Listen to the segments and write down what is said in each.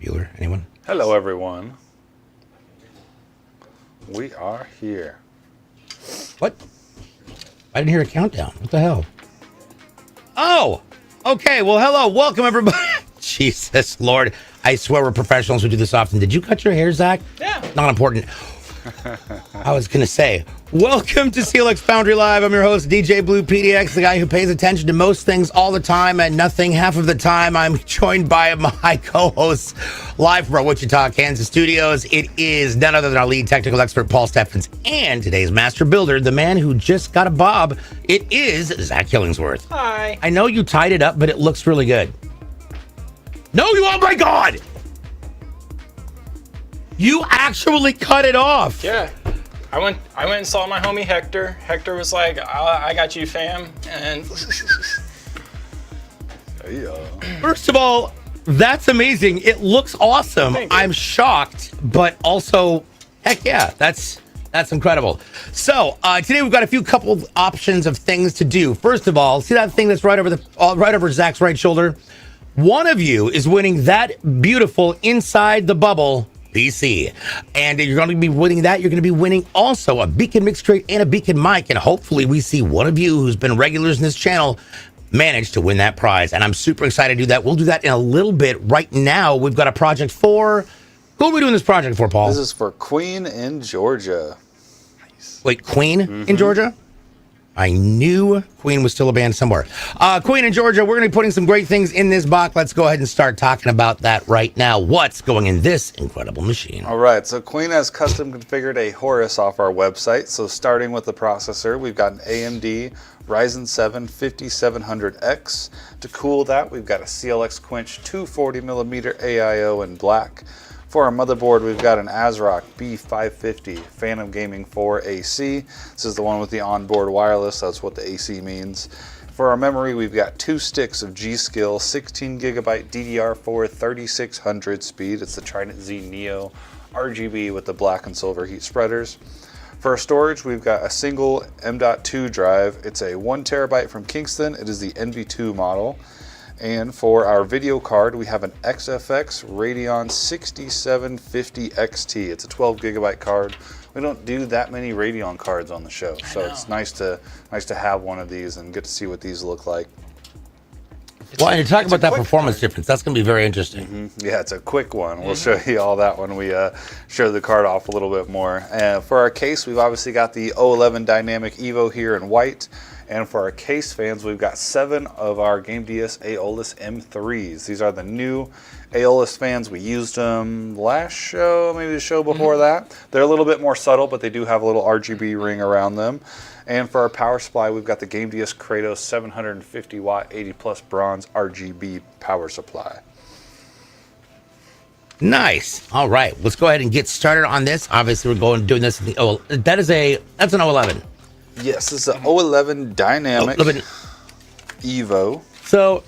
Bueller, anyone? Hello, everyone. We are here. What? I didn't hear a countdown. What the hell? Oh, okay. Well, hello. Welcome, everybody. Jesus Lord. I swear we're professionals who do this often. Did you cut your hair, Zach? Yeah. Not important. I was going to say, welcome to CLX Foundry Live. I'm your host, DJ Blue PDX, the guy who pays attention to most things all the time and nothing half of the time. I'm joined by my co-hosts live from our Wichita, Kansas studios. It is none other than our lead technical expert, Paul Steffens, and today's master builder, the man who just got a bob. It is Zach Killingsworth. Hi. I know you tied it up, but it looks really good. No, oh my God! You actually cut it off. Yeah. I went and saw my homie Hector. Hector was like, I got you, fam. And First of all, that's amazing. It looks awesome. I'm shocked, but also, heck yeah, that's incredible. So today we've got a few couple options of things to do. First of all, see that thing that's right over Zach's right shoulder? One of you is winning that beautiful inside the bubble PC, and you're going to be winning that. You're going to be winning also a Beacon mix crate and a Beacon mic, and hopefully we see one of you who's been regulars in this channel manage to win that prize, and I'm super excited to do that. We'll do that in a little bit. Right now, we've got a project for... Who are we doing this project for, Paul? This is for Queen in Georgia. Nice. Wait, Queen in Georgia? I knew Queen was still a band somewhere. Queen in Georgia, we're going to be putting some great things in this box. Let's go ahead and start talking about that right now. What's going in this incredible machine? All right, so Queen has custom configured a Horus off our website. So starting with the processor, we've got an AMD Ryzen 7 5700X. To cool that, we've got a CLX Quench 240mm AIO in black. For our motherboard, we've got an ASRock B550 Phantom Gaming 4 AC. This is the one with the onboard wireless. That's what the AC means. For our memory, we've got 2 sticks of G.Skill 16GB DDR4 3600 speed. It's the Trident Z Neo RGB with the black and silver heat spreaders. For our storage, we've got a single M.2 drive. It's a 1TB from Kingston. It is the NV2 model. And for our video card, we have an XFX Radeon 6750 XT. It's a 12GB card. We don't do that many Radeon cards on the show, so it's nice to have one of these and get to see what these look like. Well, and you're talking about that performance difference. That's going to be very interesting. Yeah, it's a quick one. We'll show you all that when we show the card off a little bit more. For our case, we've obviously got the 011 Dynamic Evo here in white. And for our case fans, we've got 7 of our GameDS Aeolus M3s. These are the new Aeolus fans. We used them last show, maybe the show before that. They're a little bit more subtle, but they do have a little RGB ring around them. And for our power supply, we've got the GameDS Kratos 750 watt 80 plus bronze RGB power supply. Nice. All right, let's go ahead and get started on this. Obviously, we're doing this in the that's an 011. Yes, this is an 011 Dynamic Evo. So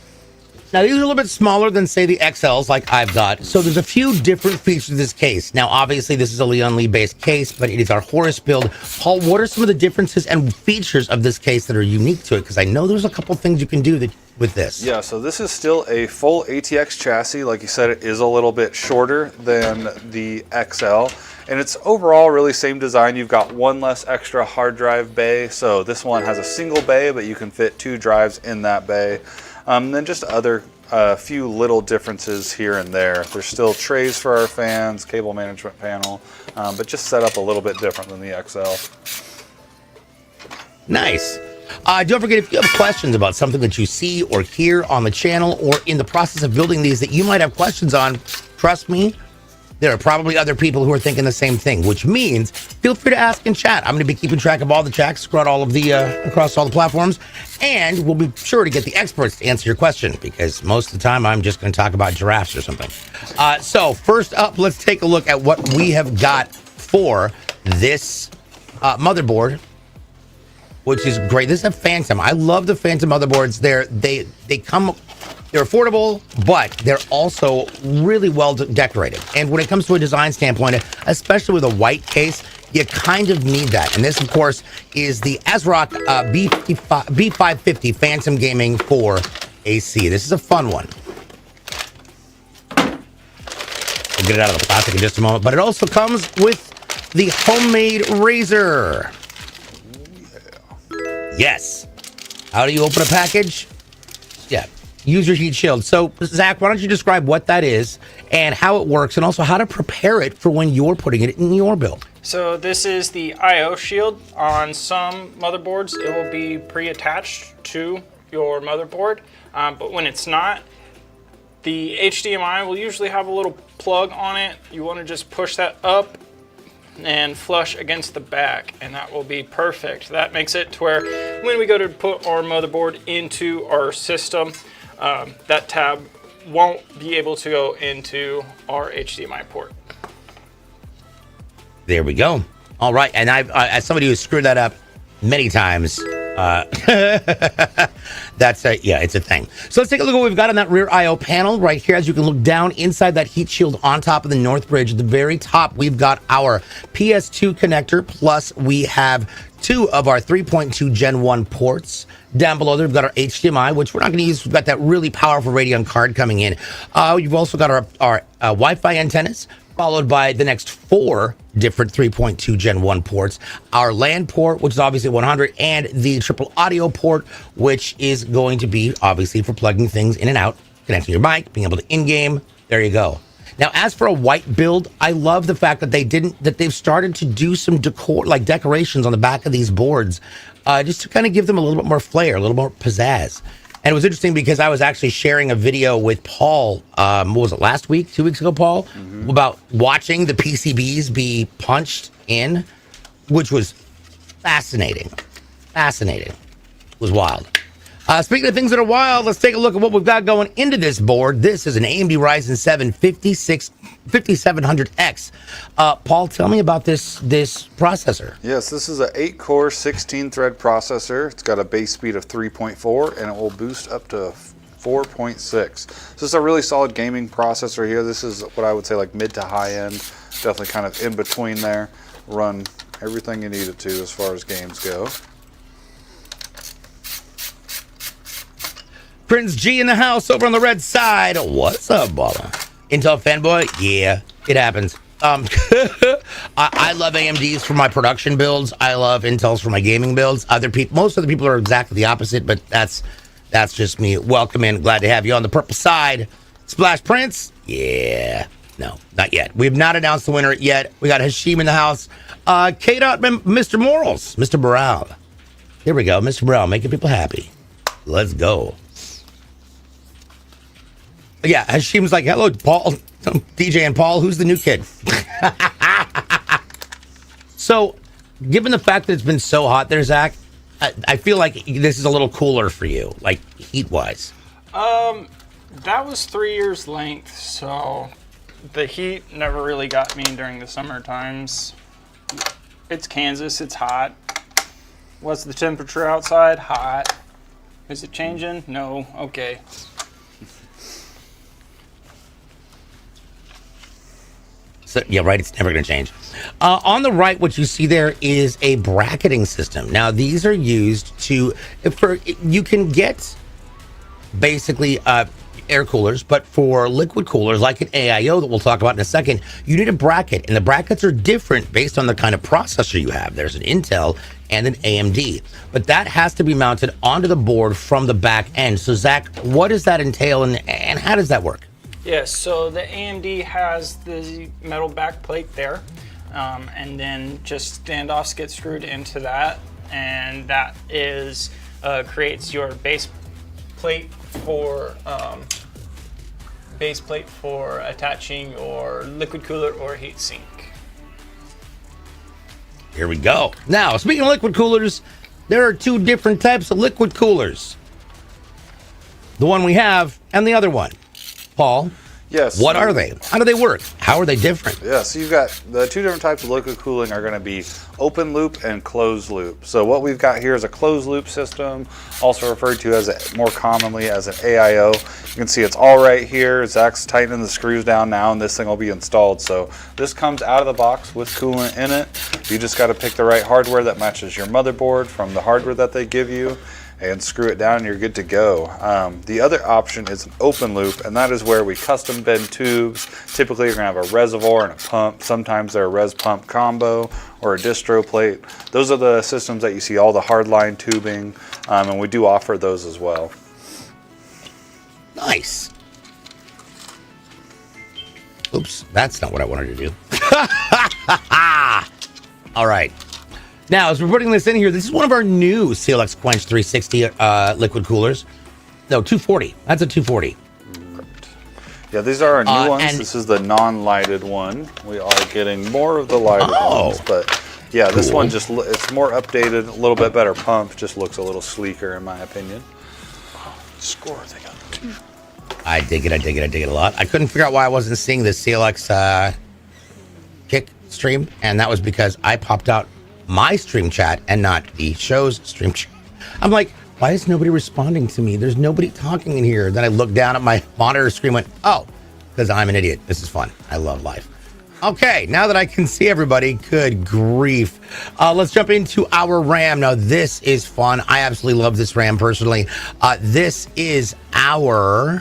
now these are a little bit smaller than, say, the XLs like I've got. So there's a few different features to this case. Now, obviously, this is a Leon Lee based case, but it is our Horus build. Paul, what are some of the differences and features of this case that are unique to it? Because I know there's a couple things you can do with this. Yeah, so this is still a full ATX chassis. Like you said, it is a little bit shorter than the XL. And it's overall really same design. You've got one less extra hard drive bay. So this one has a single bay, but you can fit 2 drives in that bay. Then just other few little differences here and there. There's still trays for our fans, cable management panel, but just set up a little bit different than the XL. Nice. Don't forget, if you have questions about something that you see or hear on the channel or in the process of building these that you might have questions on, trust me, there are probably other people who are thinking the same thing, which means feel free to ask in chat. I'm going to be keeping track of all the chats across all the platforms, and we'll be sure to get the experts to answer your question, because most of the time I'm just going to talk about giraffes or something. So first up, let's take a look at what we have got for this motherboard, which is great. This is a Phantom. I love the Phantom motherboards. They're affordable, but they're also really well decorated. And when it comes to a design standpoint, especially with a white case, you kind of need that. And this, of course, is the ASRock B550 Phantom Gaming 4 AC. This is a fun one. get it out of the plastic in just a moment. But it also comes with the homemade razor. Yes. How do you open a package? Yeah. Use your heat shield. So, Zach, why don't you describe what that is and how it works, and also how to prepare it for when you're putting it in your build. So this is the I/O shield. On some motherboards, it will be pre-attached to your motherboard, but when it's not, the HDMI will usually have a little plug on it. You want to just push that up and flush against the back, and that will be perfect. That makes it to where when we go to put our motherboard into our system, that tab won't be able to go into our HDMI port. There we go. All right, and I've as somebody who's screwed that up many times, that's it's a thing. So let's take a look at what we've got on that rear I/O panel right here. As you can look down inside that heat shield on top of the North Bridge, at the very top, we've got our PS2 connector, plus we have 2 of our 3.2 Gen 1 ports. Down below there, we've got our HDMI, which we're not going to use. We've got that really powerful Radeon card coming in. You've also got our Wi-Fi antennas, followed by the next 4 different 3.2 Gen 1 ports, our LAN port, which is obviously 100, and the triple audio port, which is going to be obviously for plugging things in and out, connecting your mic, being able to in-game. There you go. Now, as for a white build, I love the fact that they've started to do some decorations on the back of these boards, just to kind of give them a little bit more flair, a little more pizzazz. And it was interesting because I was actually sharing a video with Paul, what was it, last week, 2 weeks ago, Paul, about watching the PCBs be punched in, which was fascinating. Fascinating. It was wild. Speaking of things that are wild, let's take a look at what we've got going into this board. This is an AMD Ryzen 7 5700X. Paul, tell me about this processor. Yes, this is an 8-core, 16-thread processor. It's got a base speed of 3.4, and it will boost up to 4.6. So this is a really solid gaming processor here. This is what I would say like mid to high end. Definitely kind of in between there. Run everything you need it to as far as games go. Prince G in the house over on the red side. What's up, baller? Intel fanboy? Yeah, it happens. I love AMDs for my production builds. I love Intels for my gaming builds. Most other people are exactly the opposite, but that's just me. Welcome in. Glad to have you on the purple side. Splash Prince? Yeah. No, not yet. We have not announced the winner yet. We got Hashim in the house. K-Dot, Mr. Morals. Mr. Morale. Here we go. Mr. Morale, making people happy. Let's go. Yeah, Hashim's like, hello, Paul, DJ and Paul, who's the new kid? So, given the fact that it's been so hot there, Zach, I feel like this is a little cooler for you, like heat-wise. That was 3 years length, so the heat never really got me during the summer times. It's Kansas, it's hot. What's the temperature outside? Hot. Is it changing? No. Okay. So, yeah, right. It's never going to change. On the right, what you see there is a bracketing system. Now, these are used you can get basically air coolers, but for liquid coolers like an AIO that we'll talk about in a second, you need a bracket, and the brackets are different based on the kind of processor you have. There's an Intel and an AMD, but that has to be mounted onto the board from the back end. So, Zach, what does that entail, and how does that work? Yes, so the AMD has the metal back plate there, and then just standoffs get screwed into that, and that is creates your base plate for attaching your liquid cooler or heat sink. Here we go. Now, speaking of liquid coolers, there are 2 different types of liquid coolers. The one we have and the other one. Paul, yes. What are they? How do they work? How are they different? Yeah, so you've got the 2 different types of liquid cooling are going to be open loop and closed loop. So what we've got here is a closed loop system, also referred to as more commonly as an AIO. You can see it's all right here. Zach's tightening the screws down now, and this thing will be installed. So this comes out of the box with coolant in it. You just got to pick the right hardware that matches your motherboard from the hardware that they give you. and screw it down and you're good to go. The other option is an open loop, and that is where we custom bend tubes. Typically you're going to have a reservoir and a pump. Sometimes they're a res pump combo or a distro plate. Those are the systems that you see all the hardline tubing, and we do offer those as well. Nice. Oops, that's not what I wanted to do. All right. Now, as we're putting this in here, this is one of our new CLX Quench 360 liquid coolers. No, 240. That's a 240. Yeah, these are our new ones. And this is the non-lighted one. We are getting more of the lighted ones, but yeah, this one just it's more updated, a little bit better pump. Just looks a little sleeker in my opinion. Score, they got 2. I dig it. I dig it. I dig it a lot. I couldn't figure out why I wasn't seeing the CLX kick stream, and that was because I popped out my stream chat and not the show's stream chat. I'm like, why is nobody responding to me? There's nobody talking in here. Then I looked down at my monitor screen, went, oh, because I'm an idiot. This is fun. I love life. Okay, now that I can see everybody, good grief. Let's jump into our RAM. Now, this is fun. I absolutely love this RAM personally. This is our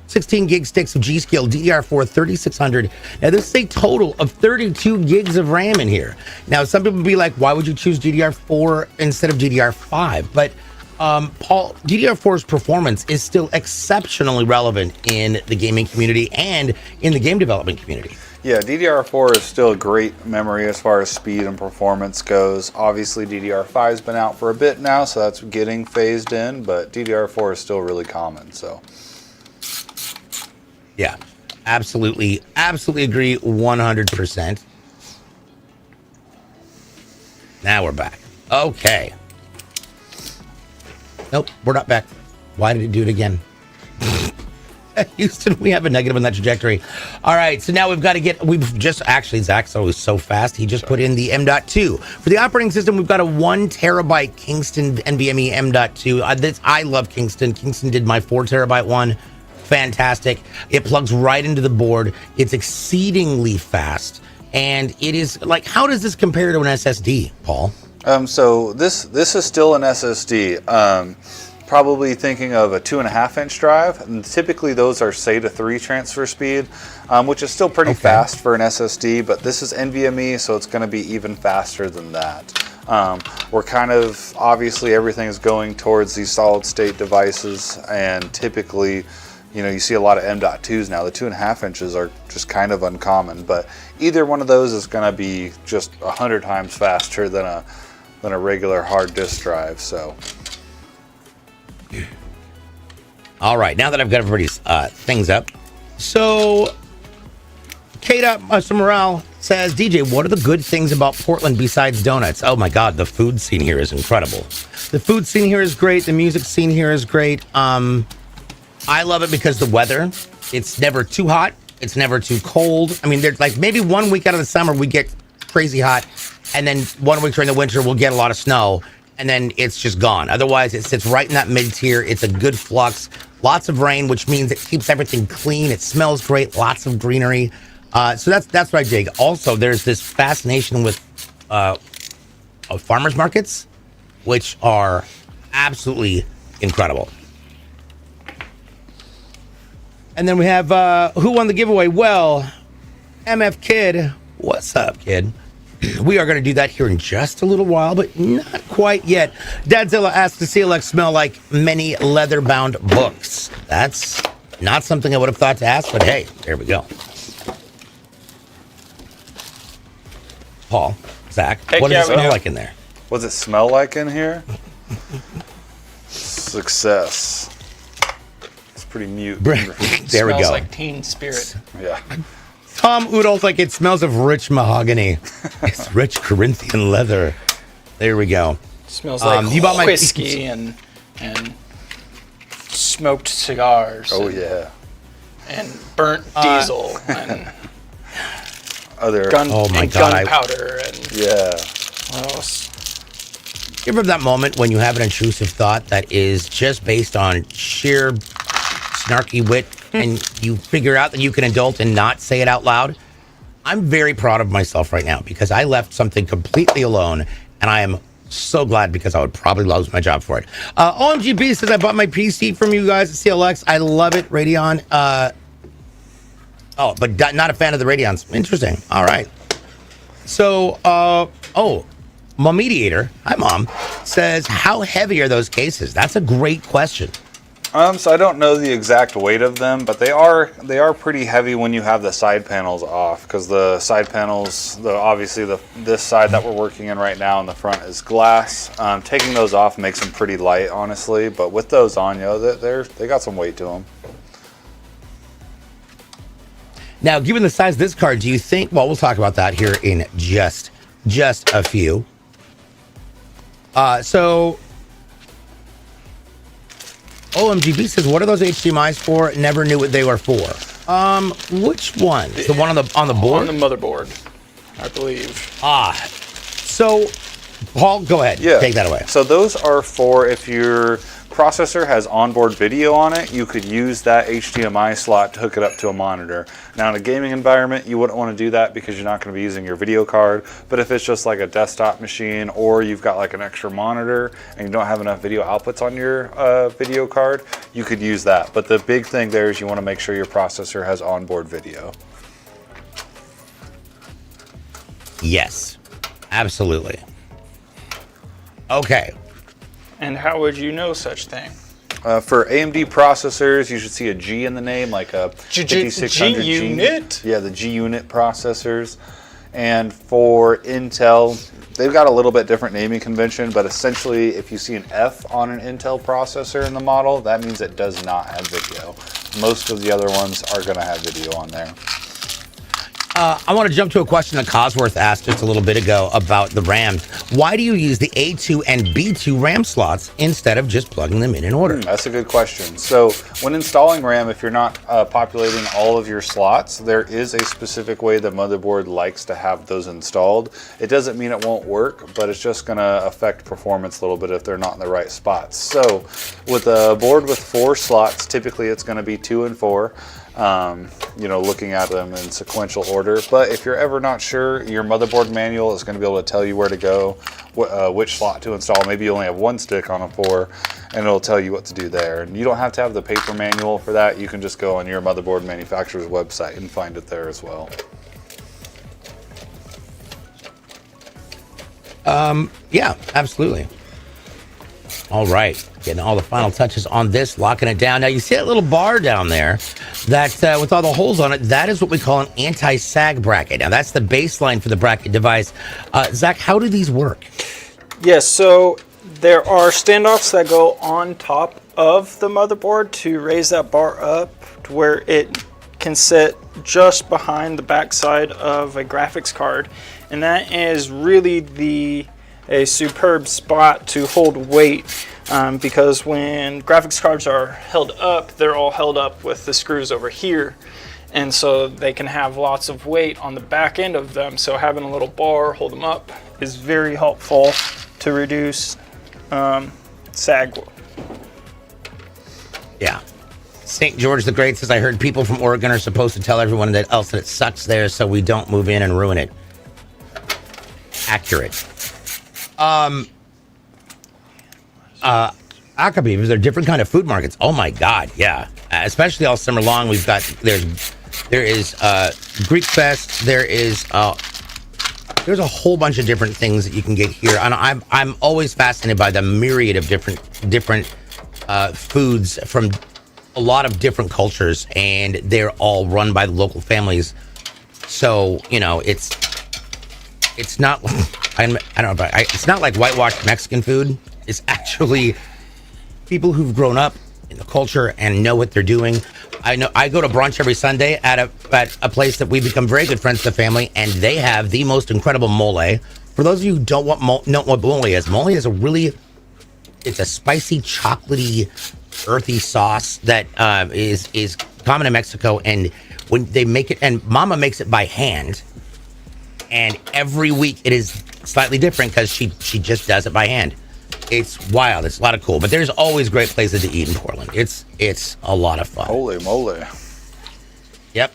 16 gig sticks of G.Skill DDR4 3600. Now, this is a total of 32 gigs of RAM in here. Now, some people will be like, why would you choose DDR4 instead of DDR5? But, Paul, DDR4's performance is still exceptionally relevant in the gaming community and in the game development community. Yeah, DDR4 is still a great memory as far as speed and performance goes. Obviously, DDR5 has been out for a bit now, so that's getting phased in, but DDR4 is still really common, so... Yeah, absolutely agree 100%. Now we're back. Okay. Nope, we're not back. Why did it do it again? Houston, we have a negative on that trajectory. All right, so now we've just, actually, Zach's always so fast. He just put in the M.2. For the operating system, we've got a 1 terabyte Kingston NVMe M.2. I love Kingston. Kingston did my 4 terabyte one. Fantastic. It plugs right into the board. It's exceedingly fast. And it is like, how does this compare to an SSD, Paul? So this is still an SSD. Probably thinking of a 2.5-inch drive. And typically those are SATA 3 transfer speed, which is still pretty fast for an SSD, but this is NVMe, so it's going to be even faster than that. We're kind of, obviously everything is going towards these solid state devices, and typically, you know, you see a lot of M.2s now. The 2.5 inches are just kind of uncommon, but either one of those is going to be just 100 times faster than a regular hard disk drive. So, all right, now that I've got everybody's things up, so Kate Morale says, DJ, what are the good things about Portland besides donuts? Oh my God, the food scene here is incredible. The food scene here is great. The music scene here is great. I love it because the weather, it's never too hot. It's never too cold. I mean, there's like maybe 1 week out of the summer we get crazy hot, and then 1 week during the winter we'll get a lot of snow, and then it's just gone. Otherwise, it sits right in that mid-tier. It's a good flux. Lots of rain, which means it keeps everything clean. It smells great. Lots of greenery. So that's what I dig. Also, there's this fascination with farmers markets, which are absolutely incredible. And then we have who won the giveaway? Well, MF Kid. What's up, kid? We are going to do that here in just a little while, but not quite yet. Dadzilla asked, does CLX smell like many leather-bound books? That's not something I would have thought to ask, but hey, there we go. Paul, Zach, what does it smell like in there? What does it smell like in here? Success. Pretty mute. There we go. Smells like Teen Spirit. Yeah. Tom Udall's like, it smells of rich mahogany. It's rich Corinthian leather. There we go. Smells like you bought my whiskey and smoked cigars. Oh yeah. And burnt diesel and other gunpowder and yeah. What else? You ever have that moment when you have an intrusive thought that is just based on sheer snarky wit, and you figure out that you can indulge and not say it out loud? I'm very proud of myself right now because I left something completely alone, and I am So glad, because I would probably lose my job for it. OMGB says, I bought my PC from you guys at CLX. I love it. Radeon. Oh, but not a fan of the Radeons. Interesting. All right. So, my mediator, hi mom, says, how heavy are those cases? That's a great question. So I don't know the exact weight of them, but they are pretty heavy when you have the side panels off, because the side panels, obviously this side that we're working in right now in the front is glass. Taking those off makes them pretty light, honestly, but with those on, they got some weight to them. Now, given the size of this card, do you think? Well, we'll talk about that here in just a few. So. OMGB says, what are those HDMIs for? Never knew what they were for. Which one? The one on the board? On the motherboard, I believe. So, Paul, go ahead. Yeah. Take that away. So those are for if your processor has onboard video on it, you could use that HDMI slot to hook it up to a monitor. Now in a gaming environment, you wouldn't want to do that because you're not going to be using your video card. But if it's just like a desktop machine, or you've got like an extra monitor and you don't have enough video outputs on your video card, you could use that. But the big thing there is you want to make sure your processor has onboard video. Yes, absolutely. Okay. And how would you know such thing? For AMD processors, you should see a G in the name, like a 5600 G unit. Yeah, the G unit processors. And for Intel, they've got a little bit different naming convention, but essentially, if you see an F on an Intel processor in the model, that means it does not have video. Most of the other ones are going to have video on there. I want to jump to a question that Cosworth asked just a little bit ago about the RAM. Why do you use the A2 and B2 RAM slots instead of just plugging them in order? That's a good question. So when installing RAM, if you're not populating all of your slots, there is a specific way the motherboard likes to have those installed. It doesn't mean it won't work, but it's just going to affect performance a little bit if they're not in the right spots. So with a board with 4 slots, typically it's going to be 2 and 4. Looking at them in sequential order. But if you're ever not sure, your motherboard manual is going to be able to tell you where to go, which slot to install. Maybe you only have 1 stick on a 4, and it'll tell you what to do there. And you don't have to have the paper manual for that. You can just go on your motherboard manufacturer's website and find it there as well. Yeah, absolutely. All right, getting all the final touches on this, locking it down. Now, you see that little bar down there that with all the holes on it, that is what we call an anti-sag bracket. Now, that's the baseline for the bracket device. Zach, how do these work? Yes, so there are standoffs that go on top of the motherboard to raise that bar up to where it can sit just behind the backside of a graphics card. And that is really a superb spot to hold weight, because when graphics cards are held up, they're all held up with the screws over here, and so they can have lots of weight on the back end of them. So having a little bar hold them up is very helpful to reduce sag. Yeah. St. George the Great says, I heard people from Oregon are supposed to tell everyone else that it sucks there so we don't move in and ruin it. Accurate. Akabi, they're different kind of food markets. Oh my God, yeah. Especially all summer long, we've got there is Greek Fest. There's a whole bunch of different things that you can get here, and I'm always fascinated by the myriad of different foods from a lot of different cultures, and they're all run by the local families. So it's not. I don't know, but it's not like whitewashed Mexican food. It's actually people who've grown up in the culture and know what they're doing. I go to brunch every Sunday at a place that we become very good friends with the family, and they have the most incredible mole. For those of you who don't know what mole is it's a spicy, chocolatey, earthy sauce that is common in Mexico, and when they make it, and Mama makes it by hand. And every week it is slightly different because she just does it by hand. It's wild. It's a lot of cool. But there's always great places to eat in Portland. It's a lot of fun. Holy moly. Yep.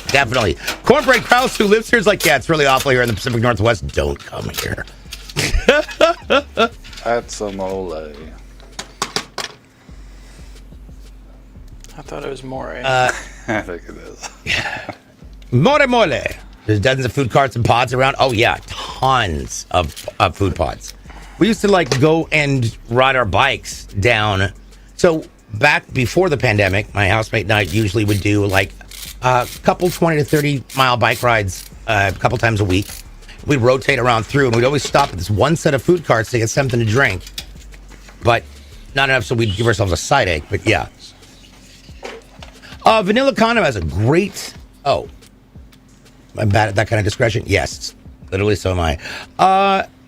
Definitely. Cornbread Krause, who lives here, is like, yeah, it's really awful here in the Pacific Northwest. Don't come here. That's a mole. I thought it was more. I think it is. Mole. There's dozens of food carts and pods around. Oh yeah, tons of food pods. We used to like go and ride our bikes down. So back before the pandemic, my housemate and I usually would do like a couple 20 to 30 mile bike rides a couple times a week. We'd rotate around through, and we'd always stop at this one set of food carts to get something to drink, but not enough so we'd give ourselves a side ache. But yeah, Vanilla Condom has a great. Oh, I'm bad at that kind of discretion. Yes, literally, so am I.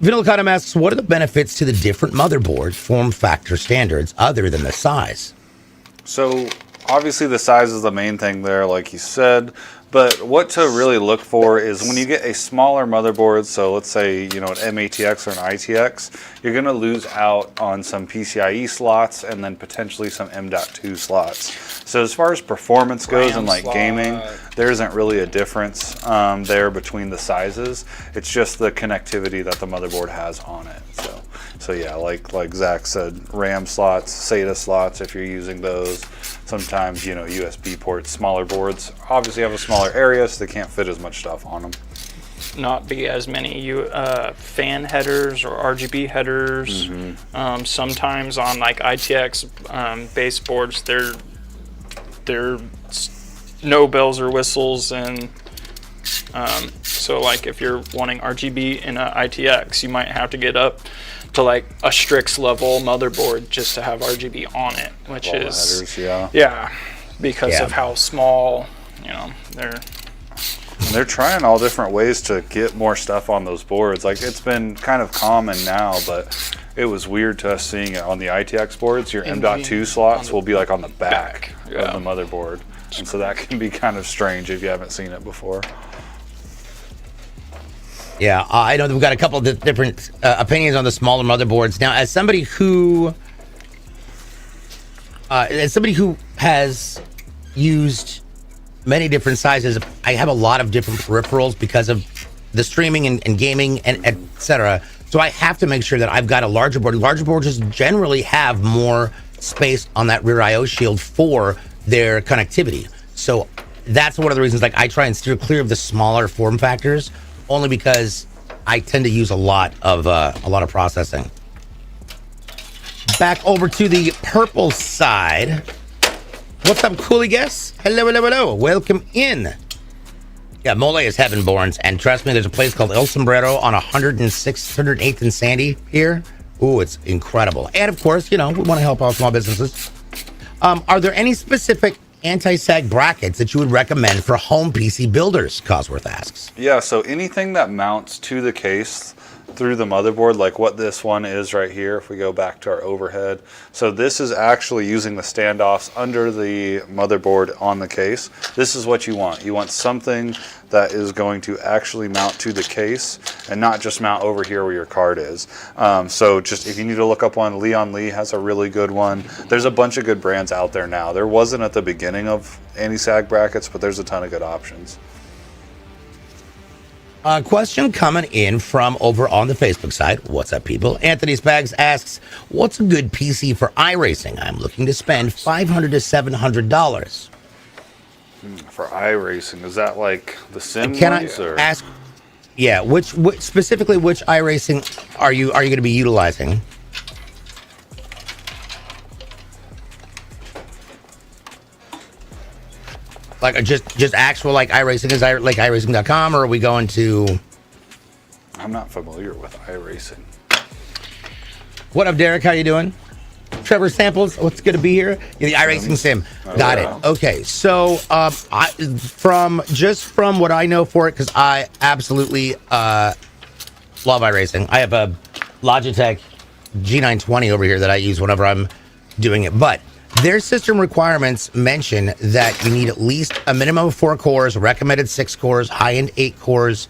Vanilla Condom asks, what are the benefits to the different motherboard form factor standards other than the size? So obviously the size is the main thing there, like you said. But what to really look for is when you get a smaller motherboard, so let's say, you know, an M-ATX or an ITX, you're going to lose out on some PCIe slots and then potentially some M.2 slots. So as far as performance goes and like gaming, there isn't really a difference there between the sizes. It's just the connectivity that the motherboard has on it. So yeah, like Zach said, RAM slots, SATA slots, if you're using those. Sometimes, you know, USB ports, smaller boards obviously have a smaller area, so they can't fit as much stuff on them. Not be as many fan headers or RGB headers. Mm-hmm. Sometimes on like ITX base boards, they're no bells or whistles, and so like if you're wanting RGB in a ITX, you might have to get up to like a Strix level motherboard just to have RGB on it, which all is headers, because of how small, you know, they're trying all different ways to get more stuff on those boards. Like, it's been kind of common now, but it was weird to us seeing it on the ITX boards. Your M.2 slots will be like on the back of the motherboard, and so that can be kind of strange if you haven't seen it before. Yeah, I know that we've got a couple of different opinions on the smaller motherboards. Now, as somebody who has used many different sizes, I have a lot of different peripherals because of the streaming and gaming and etc. So I have to make sure that I've got a larger board. Larger boards just generally have more space on that rear I/O shield for their connectivity. So that's one of the reasons, like, I try and steer clear of the smaller form factors, only because I tend to use a lot of processing. Back over to the purple side. What's up, coolie guests? Hello. Welcome in. Yeah, Mole is heaven-born, and trust me, there's a place called El Sombrero on 108th and Sandy here. Ooh, it's incredible. And of course, you know, we want to help out small businesses. Are there any specific anti-sag brackets that you would recommend for home PC builders? Cosworth asks. Yeah, so anything that mounts to the case through the motherboard, like what this one is right here, if we go back to our overhead. So this is actually using the standoffs under the motherboard on the case. This is what you want. You want something that is going to actually mount to the case and not just mount over here where your card is. So just if you need to look up one, Leon Lee has a really good one. There's a bunch of good brands out there now. There wasn't at the beginning of anti-sag brackets, but there's a ton of good options. Question coming in from over on the Facebook side. What's up, people? Anthony Spags asks, what's a good PC for iRacing? I'm looking to spend $500 to $700. For iRacing, is that like the sim Can ones, I or? ask? Yeah, which specifically which iRacing are you going to be utilizing? Like just actual like iRacing, is like iRacing.com, or are we going to? I'm not familiar with iRacing. What up, Derek? How you doing? Trevor Samples, what's going to be here? Yeah, the iRacing sim. Got it. Okay, so from what I know for it, because I absolutely love iRacing. I have a Logitech G920 over here that I use whenever I'm doing it, but their system requirements mention that you need at least a minimum of 4 cores, recommended 6 cores, high-end 8 cores.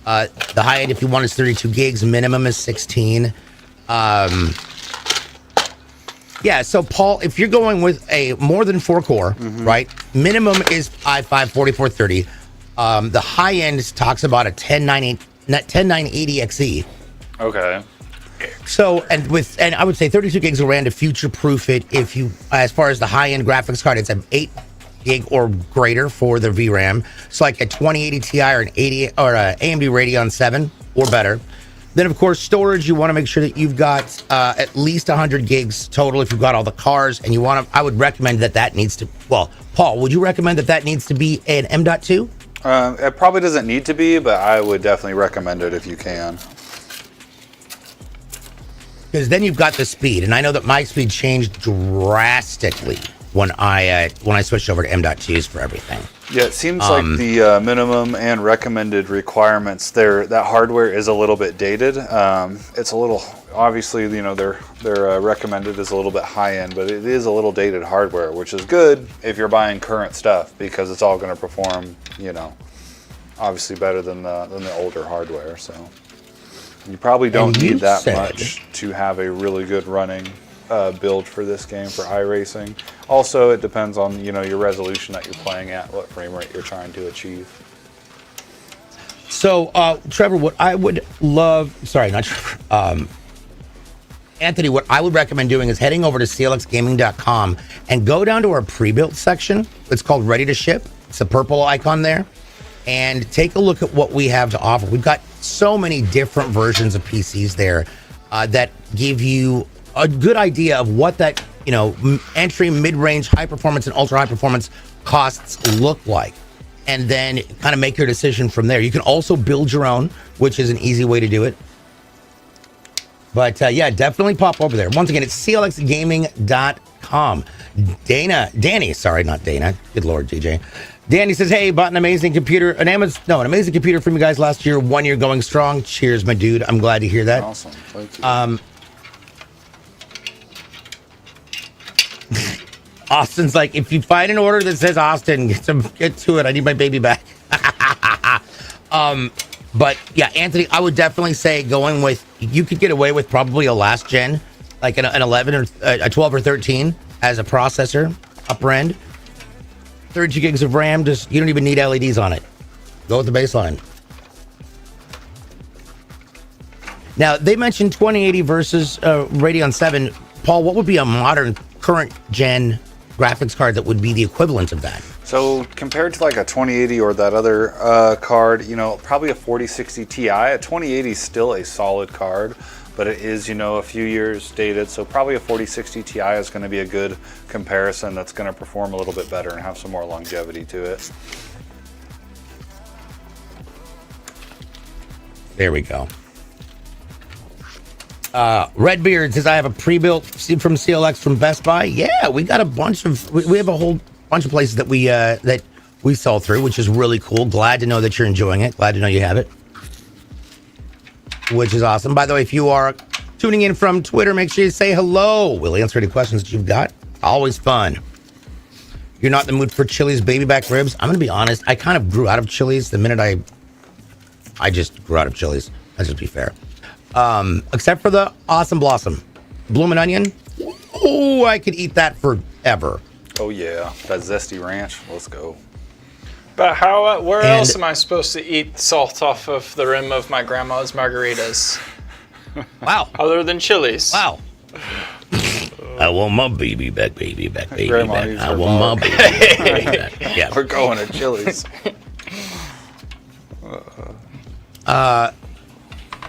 The high-end, if you want, is 32 gigs. Minimum is 16. Yeah, so Paul, if you're going with a more than 4 core, right? Minimum is i5 4430. The high-end talks about a 10980 XE. Okay. So, and I would say 32 gigs of RAM to future-proof it. If you, as far as the high-end graphics card, it's an 8 gig or greater for the VRAM. So like a 2080 Ti or an 80 or a AMD Radeon 7 or better. Then of course storage, you want to make sure that you've got at least 100 gigs total if you've got all the cars, and you want to. I would recommend that needs to. Well, Paul, would you recommend that needs to be an M.2? It probably doesn't need to be, but I would definitely recommend it if you can. Because then you've got the speed, and I know that my speed changed drastically when I switched over to M.2s for everything. Yeah, it seems like the minimum and recommended requirements there, that hardware is a little bit dated. It's a little, obviously, you know, their recommended is a little bit high end, but it is a little dated hardware, which is good if you're buying current stuff, because it's all going to perform, you know, obviously better than the older hardware. So you probably don't need that much to have a really good running build for this game for iRacing. Also, it depends on, you know, your resolution that you're playing at, what frame rate you're trying to achieve. So, Trevor, what I would love, sorry, not Trevor, Anthony, what I would recommend doing is heading over to clxgaming.com and go down to our pre-built section. It's called Ready to Ship. It's a purple icon there. And take a look at what we have to offer. We've got so many different versions of PCs there that give you a good idea of what that, you know, entry, mid-range, high performance, and ultra high performance costs look like, and then kind of make your decision from there. You can also build your own, which is an easy way to do it. But yeah, definitely pop over there. Once again, it's clxgaming.com. Danny, sorry, not Dana. Good Lord, DJ. Danny says, hey, bought an amazing computer, an amazing computer from you guys last year. 1 year going strong. Cheers, my dude. I'm glad to hear that. Awesome. Thank you. Austin's like, if you find an order that says Austin, get to it. I need my baby back. But yeah, Anthony, I would definitely say going with, you could get away with probably a last gen, like an 11 or a 12 or 13 as a processor, upper end. 32 gigs of RAM, just, you don't even need LEDs on it. Go with the baseline. Now, they mentioned 2080 versus Radeon 7. Paul, what would be a modern current gen graphics card that would be the equivalent of that? So compared to like a 2080 or that other card, you know, probably a 4060 Ti. A 2080 is still a solid card, but it is, you know, a few years dated. So probably a 4060 Ti is going to be a good comparison that's going to perform a little bit better and have some more longevity to it. There we go. Redbeard says, I have a pre-built from CLX from Best Buy. Yeah, we got a bunch of, we have a whole bunch of places that we sell through, which is really cool. Glad to know that you're enjoying it. Glad to know you have it, which is awesome. By the way, if you are tuning in from Twitter, make sure you say hello. We'll answer any questions that you've got. Always fun. You're not in the mood for Chili's baby back ribs? I'm going to be honest. I kind of grew out of Chili's the minute I just grew out of Chili's. Let's just be fair. Except for the Awesome Blossom Bloomin' Onion. Oh, I could eat that forever. Oh yeah, that zesty ranch. Let's go. But how? Where else am I supposed to eat salt off of the rim of my grandma's margaritas? Wow. Other than Chili's. Wow. I want my baby back, baby back, baby Grandma back. needs I her want my baby back. Yeah. We're going to Chili's.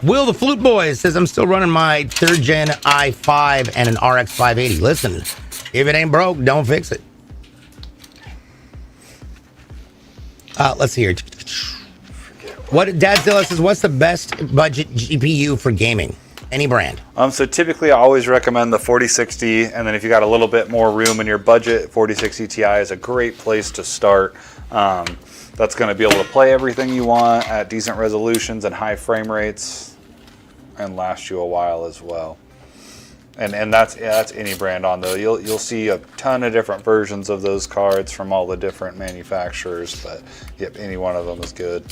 Will the Flute Boy says, I'm still running my 3rd gen i5 and an RX 580. Listen, if it ain't broke, don't fix it. Let's see here. What Dadzilla says, what's the best budget GPU for gaming? Any brand? So typically I always recommend the 4060, and then if you got a little bit more room in your budget, 4060 Ti is a great place to start. That's going to be able to play everything you want at decent resolutions and high frame rates, and last you a while as well. And that's any brand on though. You'll see a ton of different versions of those cards from all the different manufacturers, but yep, any one of them is good.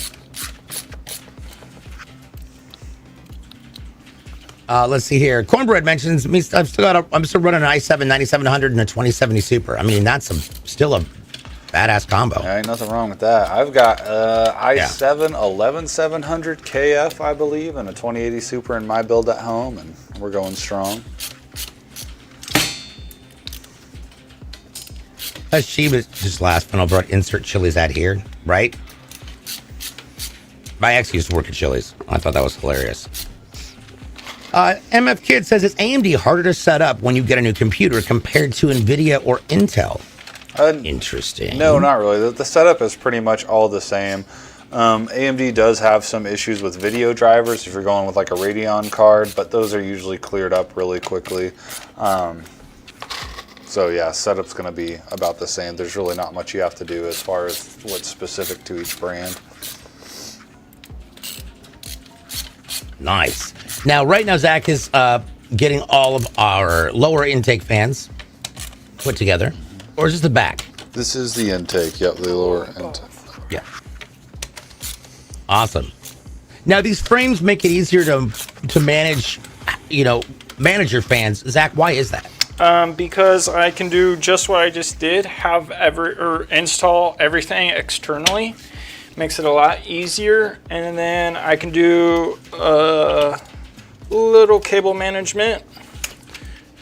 Let's see here. Cornbread mentions me. I'm still running an i7 9700 and a 2070 Super. I mean, that's still a badass combo. Ain't nothing wrong with that. I've got i7 11700 KF, I believe, and a 2080 Super in my build at home, and we're going strong. She was just last when I brought insert Chili's ad here, right? My ex used to work at Chili's. I thought that was hilarious. MF Kid says, it's AMD harder to set up when you get a new computer compared to NVIDIA or Intel. Interesting. No, not really. The setup is pretty much all the same. AMD does have some issues with video drivers if you're going with like a Radeon card, but those are usually cleared up really quickly. So yeah, setup's going to be about the same. There's really not much you have to do as far as what's specific to each brand. Nice. Now, right now, Zach is getting all of our lower intake fans put together. Or is this the back? This is the intake. Yep, the lower intake. Yeah. Awesome. Now, these frames make it easier to manage, manage your fans. Zach, why is that? Because I can do just what I just did, install everything externally. Makes it a lot easier, and then I can do a little cable management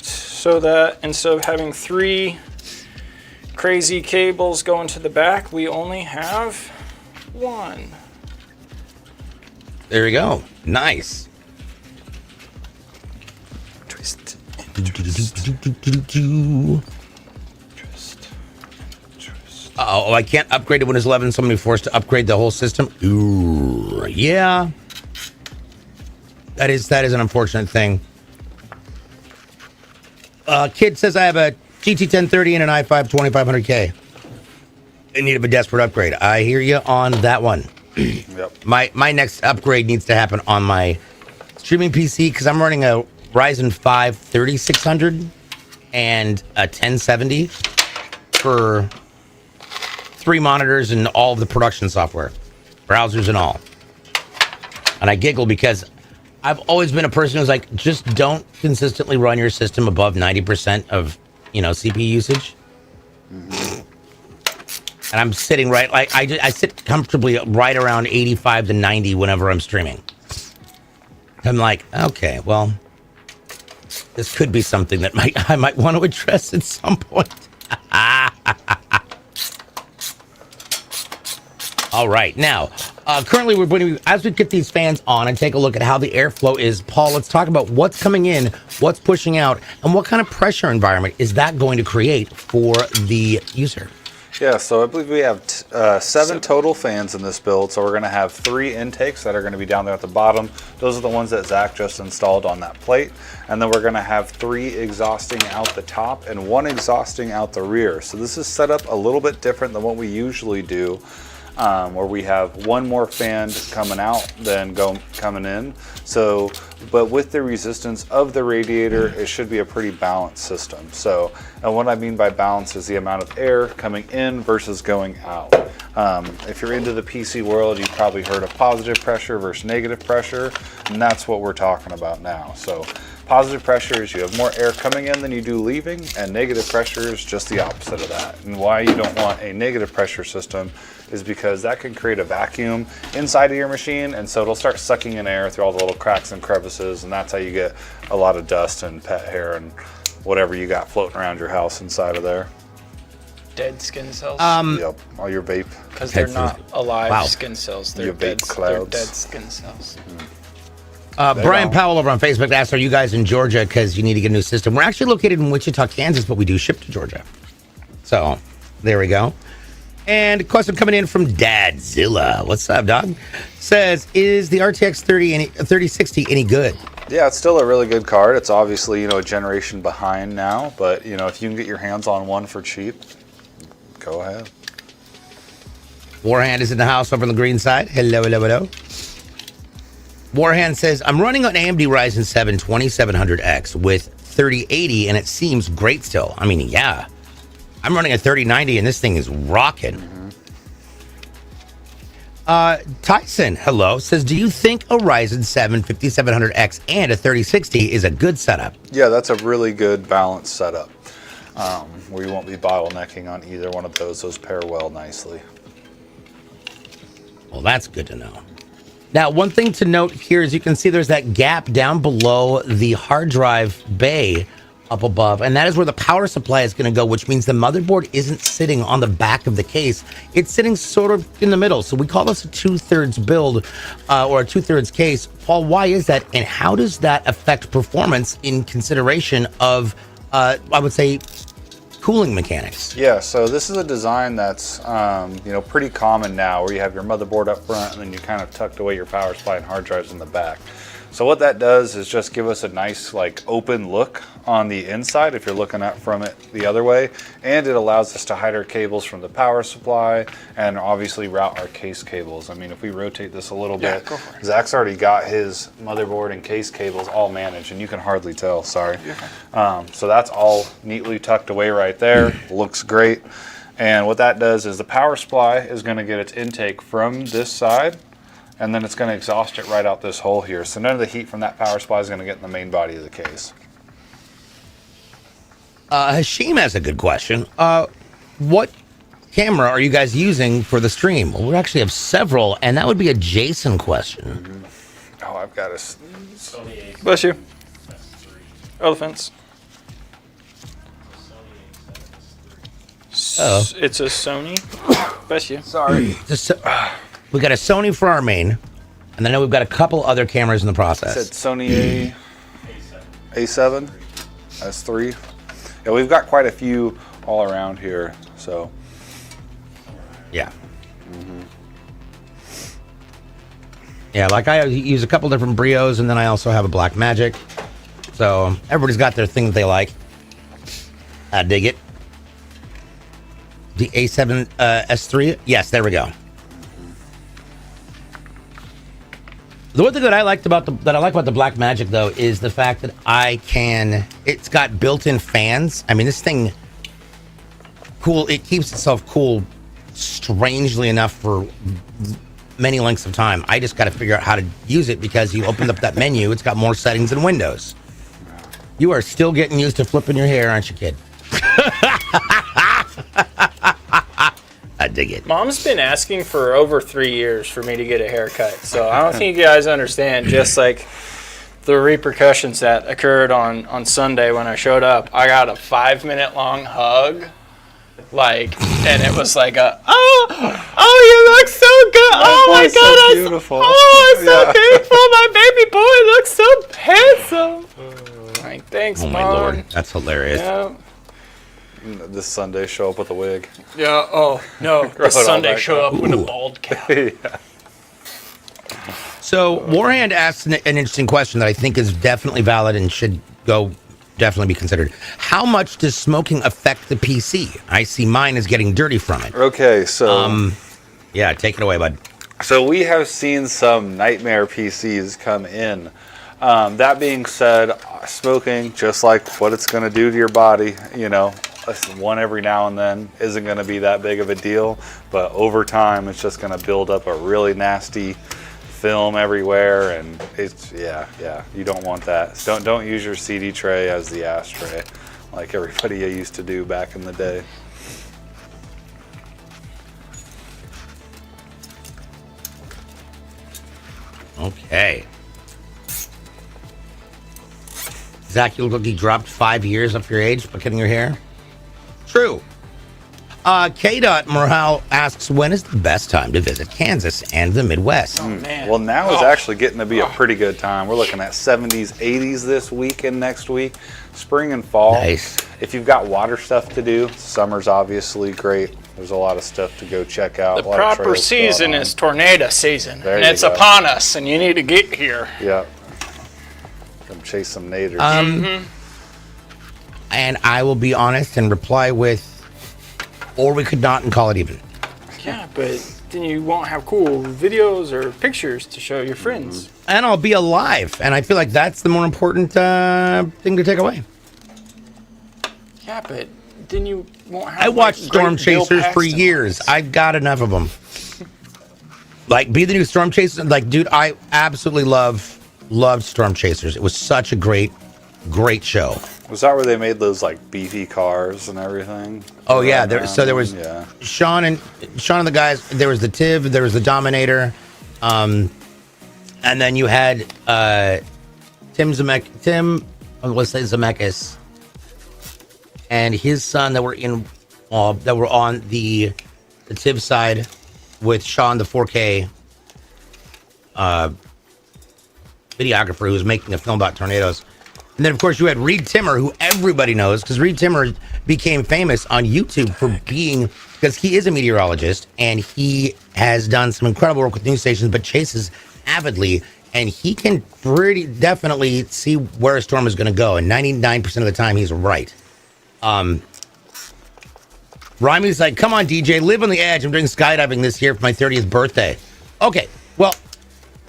so that instead of having 3 crazy cables going to the back, we only have 1. There you go. Nice. Twist. Oh, I can't upgrade to Windows 11. Somebody forced to upgrade the whole system. Ooh, yeah. That is an unfortunate thing. Kid says I have a GT 1030 and an i5 2500K. In need of a desperate upgrade. I hear you on that one. Yep. My next upgrade needs to happen on my streaming PC because I'm running a Ryzen 5 3600 and a 1070 for 3 monitors and all of the production software, browsers and all. And I giggle because I've always been a person who's like, just don't consistently run your system above 90% of, CPU usage. Mm-hmm. And I'm sitting right, like I sit comfortably right around 85 to 90 whenever I'm streaming. I'm like, okay, well, this could be something that I might want to address at some point. All right, now, currently we're going to, as we get these fans on and take a look at how the airflow is, Paul, let's talk about what's coming in, what's pushing out, and what kind of pressure environment is that going to create for the user? Yeah, so I believe we have 7 total fans in this build. So we're going to have 3 intakes that are going to be down there at the bottom. Those are the ones that Zach just installed on that plate. And then we're going to have 3 exhausting out the top and 1 exhausting out the rear. So this is set up a little bit different than what we usually do. Where we have 1 more fan coming out than coming in. So, but with the resistance of the radiator, it should be a pretty balanced system. So, and what I mean by balance is the amount of air coming in versus going out. If you're into the PC world, you've probably heard of positive pressure versus negative pressure, and that's what we're talking about now. So, positive pressure is you have more air coming in than you do leaving, and negative pressure is just the opposite of that. And why you don't want a negative pressure system is because that can create a vacuum inside of your machine, and so it'll start sucking in air through all the little cracks and crevices, and that's how you get a lot of dust and pet hair and whatever you got floating around your house inside of there. Dead skin cells? Yep, all your vape. Because they're not alive skin cells. They're Your vape clouds. They're dead skin cells. Brian Powell over on Facebook asked, are you guys in Georgia because you need to get a new system? We're actually located in Wichita, Kansas, but we do ship to Georgia. So there we go. And a question coming in from Dadzilla. What's up, dog? Says, is the RTX 3060 any good? Yeah, it's still a really good card. It's obviously, a generation behind now, but, if you can get your hands on one for cheap, go ahead. Warhand is in the house over on the green side. Hello, hello, hello. Warhand says, I'm running on AMD Ryzen 7 2700X with 3080, and it seems great still. I mean, yeah. I'm running a 3090, and this thing is rocking. Tyson, hello, says, do you think a Ryzen 7 5700X and a 3060 is a good setup? Yeah, that's a really good balanced setup. where you won't be bottlenecking on either one of those. Those pair well nicely. Well, that's good to know. Now, one thing to note here is you can see there's that gap down below the hard drive bay up above, and that is where the power supply is going to go, which means the motherboard isn't sitting on the back of the case. It's sitting sort of in the middle. So we call this a 2/3 build or a 2/3 case. Paul, why is that? And how does that affect performance in consideration of, I would say, cooling mechanics? Yeah, so this is a design that's pretty common now, where you have your motherboard up front and then you kind of tucked away your power supply and hard drives in the back. So what that does is just give us a nice like open look on the inside if you're looking at from it the other way, and it allows us to hide our cables from the power supply and obviously route our case cables. I mean, if we rotate this a little bit, go for it. Zach's already got his motherboard and case cables all managed, and you can hardly tell, sorry. So that's all neatly tucked away right there. Looks great. And what that does is the power supply is going to get its intake from this side, and then it's going to exhaust it right out this hole here. So none of the heat from that power supply is going to get in the main body of the case. Hashim has a good question. What camera are you guys using for the stream? Well, we actually have several, and that would be a Jason question. Oh, I've got a... Bless you. Elephants. Oh. It's a Sony. Bless you. Sorry. We got a Sony for our main, and then I know we've got a couple other cameras in the process. Said Sony A7, S3. Yeah, we've got quite a few all around here, so. Yeah. Yeah, like I use a couple different Brios, and then I also have a Black Magic. So everybody's got their thing that they like. I dig it. The A7 S3. Yes, there we go. The one thing that I liked about the Black Magic though is the fact that it's got built-in fans. I mean, this thing it keeps itself cool strangely enough for many lengths of time. I just got to figure out how to use it, because you open up that menu, it's got more settings than Windows. You are still getting used to flipping your hair, aren't you, kid? I dig it. Mom's been asking for over 3 years for me to get a haircut, so I don't think you guys understand just like the repercussions that occurred on Sunday when I showed up. I got a 5-minute long hug, and it was like oh, you look so good. Oh my God, so beautiful. I'm so beautiful. My baby boy looks so handsome. Like, thanks, Oh Mom. my Lord, that's hilarious. Yeah. This Sunday, show up with a wig. Yeah. Oh no. Grow This it all Sunday, back show up. up with a bald cap. Yeah. So Warhand asked an interesting question that I think is definitely valid and should definitely be considered. How much does smoking affect the PC? I see mine is getting dirty from it. Okay, so Yeah, take it away, bud. So we have seen some nightmare PCs come in. That being said, smoking, just like what it's going to do to your body, one every now and then isn't going to be that big of a deal. But over time, it's just going to build up a really nasty film everywhere, and it's you don't want that. So don't use your CD tray as the ashtray, like everybody used to do back in the day. Okay. Zach, you look like you dropped 5 years off your age by cutting your hair. True. K. Morale asks, when is the best time to visit Kansas and the Midwest? Oh man. Well, now is actually getting to be a pretty good time. We're looking at 70s, 80s this week and next week. Spring and fall. Nice. If you've got water stuff to do, summer's obviously great. There's a lot of stuff to go check out. The proper season is tornado season, There and you it's go. upon us, and you need to get here. Yeah. Come chase some naders. And I will be honest and reply with, or we could not and call it even. Yeah, but then you won't have cool videos or pictures to show your friends. And I'll be alive. And I feel like that's the more important thing to take away. Yeah, but then you won't have. I watched like, Storm great Bill Chasers for Paxton years. ones. I've got enough of them. Like, be the new Storm Chasers. Like, dude, I absolutely loved Storm Chasers. It was such a great show. Was that where they made those like beefy cars and everything? Oh yeah, there was yeah. Sean and the guys. There was the Tiv, there was the Dominator, and then you had let's say Zemeckis, and his son that were on the Tiv side with Sean, the 4K videographer who was making a film about tornadoes. And then, of course, you had Reed Timmer, who everybody knows, because Reed Timmer became famous on YouTube because he is a meteorologist, and he has done some incredible work with news stations, but chases avidly, and he can pretty definitely see where a storm is going to go, and 99% of the time, he's right. Rimey's like, come on, DJ, live on the edge. I'm doing skydiving this year for my 30th birthday. Okay, well,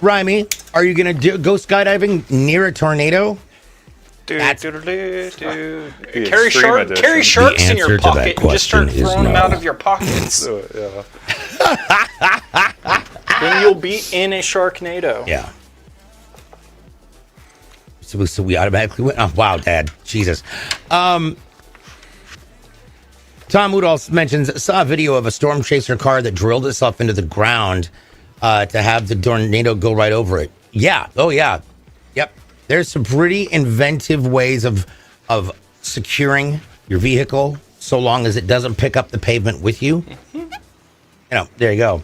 Rimey, are you going to go skydiving near a tornado? Carry sharks in your pocket and just start throwing them out of your pockets. Yeah. Then you'll be in a Sharknado. Yeah. So we automatically went. Oh, wow, Dad. Jesus. Tom Woodall mentions, saw a video of a storm chaser car that drilled itself into the ground to have the tornado go right over it. Yeah. Oh, yeah. Yep. There's some pretty inventive ways of securing your vehicle so long as it doesn't pick up the pavement with you. There you go.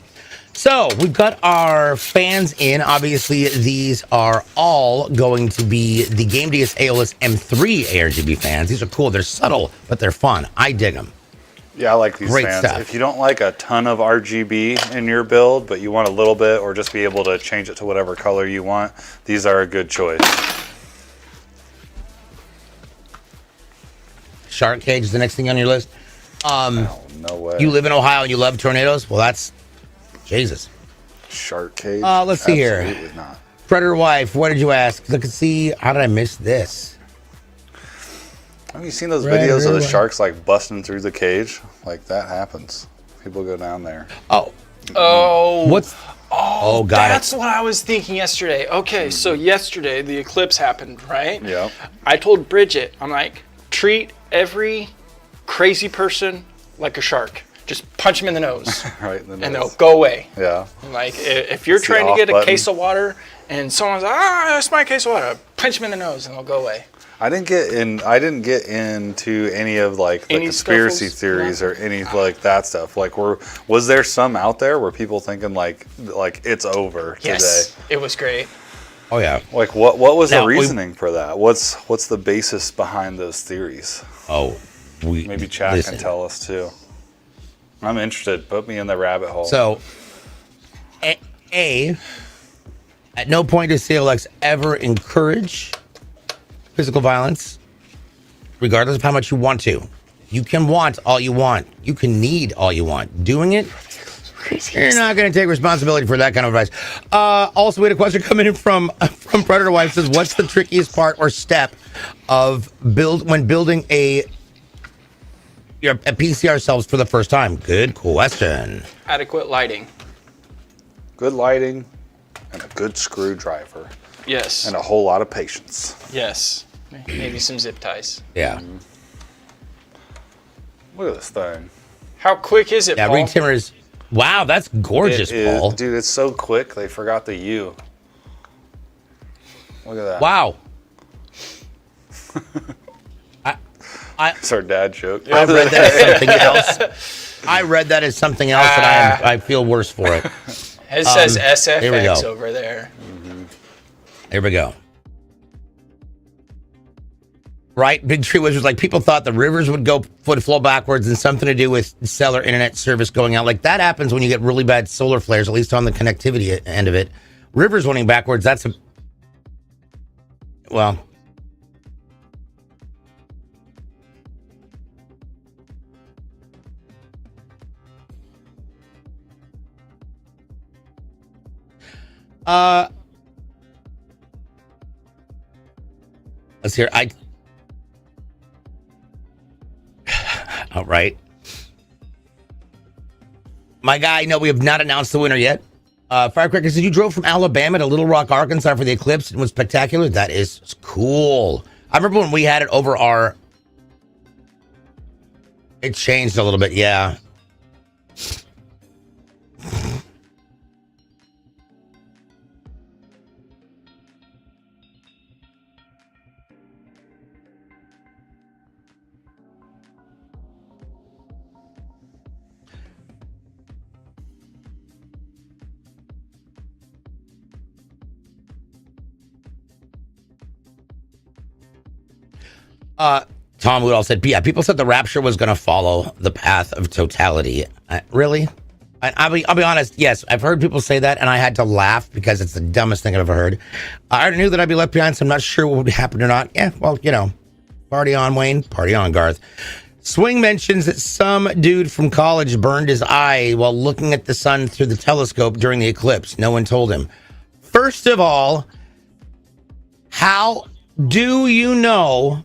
So we've got our fans in. Obviously, these are all going to be the Game DS AOLS M3 ARGB fans. These are cool. They're subtle, but they're fun. I dig them. Yeah, I like these Great fans. stuff. If you don't like a ton of RGB in your build, but you want a little bit, or just be able to change it to whatever color you want, these are a good choice. Shark Cage is the next thing on your list. No way. You live in Ohio and you love tornadoes? Well, that's Jesus. Shark Cage? Let's see here. Absolutely not. Predator Wife, what did you ask? Look and see. How did I miss this? Have you seen those videos of the sharks like busting through the cage? Like that happens. People go down there. Oh, got That's it. what I was thinking yesterday. Okay, so yesterday the eclipse happened, right? Yeah. I told Bridget, I'm like, treat every crazy person like a shark. Just punch them in the nose. Right in the nose. And they'll go away. Yeah. Like, if you're It's the trying to off get a button. case of water and someone's like, that's my case of water, punch them in the nose and they'll go away. I didn't get into any of like the Any conspiracy scuffles? theories or any like that stuff. Like, was there some out there where people thinking like it's over Yes, today? it was great. Oh, yeah. Like what was Now, the reasoning for that? What's the basis behind those theories? Oh, Maybe chat can tell us too. I'm interested. Put me in the rabbit hole. So, at no point does CLX ever encourage physical violence, regardless of how much you want to. You can want all you want. You can need all you want. Doing it, you're not going to take responsibility for that kind of advice. Also, we had a question coming in from Predator Wife. Says, what's the trickiest part or step of when building a PC ourselves for the first time? Good question. Adequate lighting. Good lighting and a good screwdriver. Yes. And a whole lot of patience. Yes. Maybe some zip ties. Yeah. Look at this thing. How quick is it, Yeah, Paul? Reed Timmer's. Wow, that's gorgeous, Paul. Dude, it's so quick. They forgot the U. Look at that. Wow. It's our dad joke. I read that as something else. I read that as something else, and I feel worse for it. It says here we SFX go. over there. Here we go. Right, Big Tree Wizards, like people thought the rivers would flow backwards and something to do with cellular internet service going out. Like that happens when you get really bad solar flares, at least on the connectivity end of it. Rivers running backwards, that's well. Let's hear. All right. My guy, no, we have not announced the winner yet. Firecracker says, you drove from Alabama to Little Rock, Arkansas for the eclipse and was spectacular. That is cool. I remember when we had it over our. It changed a little bit, yeah. Tom Woodall said, yeah, people said the rapture was going to follow the path of totality. Really? I'll be honest. Yes, I've heard people say that, and I had to laugh because it's the dumbest thing I've ever heard. I already knew that I'd be left behind, so I'm not sure what would happen or not. Yeah, well, you know, party on, Wayne. Party on, Garth. Swing mentions that some dude from college burned his eye while looking at the sun through the telescope during the eclipse. No one told him. First of all, how do you know?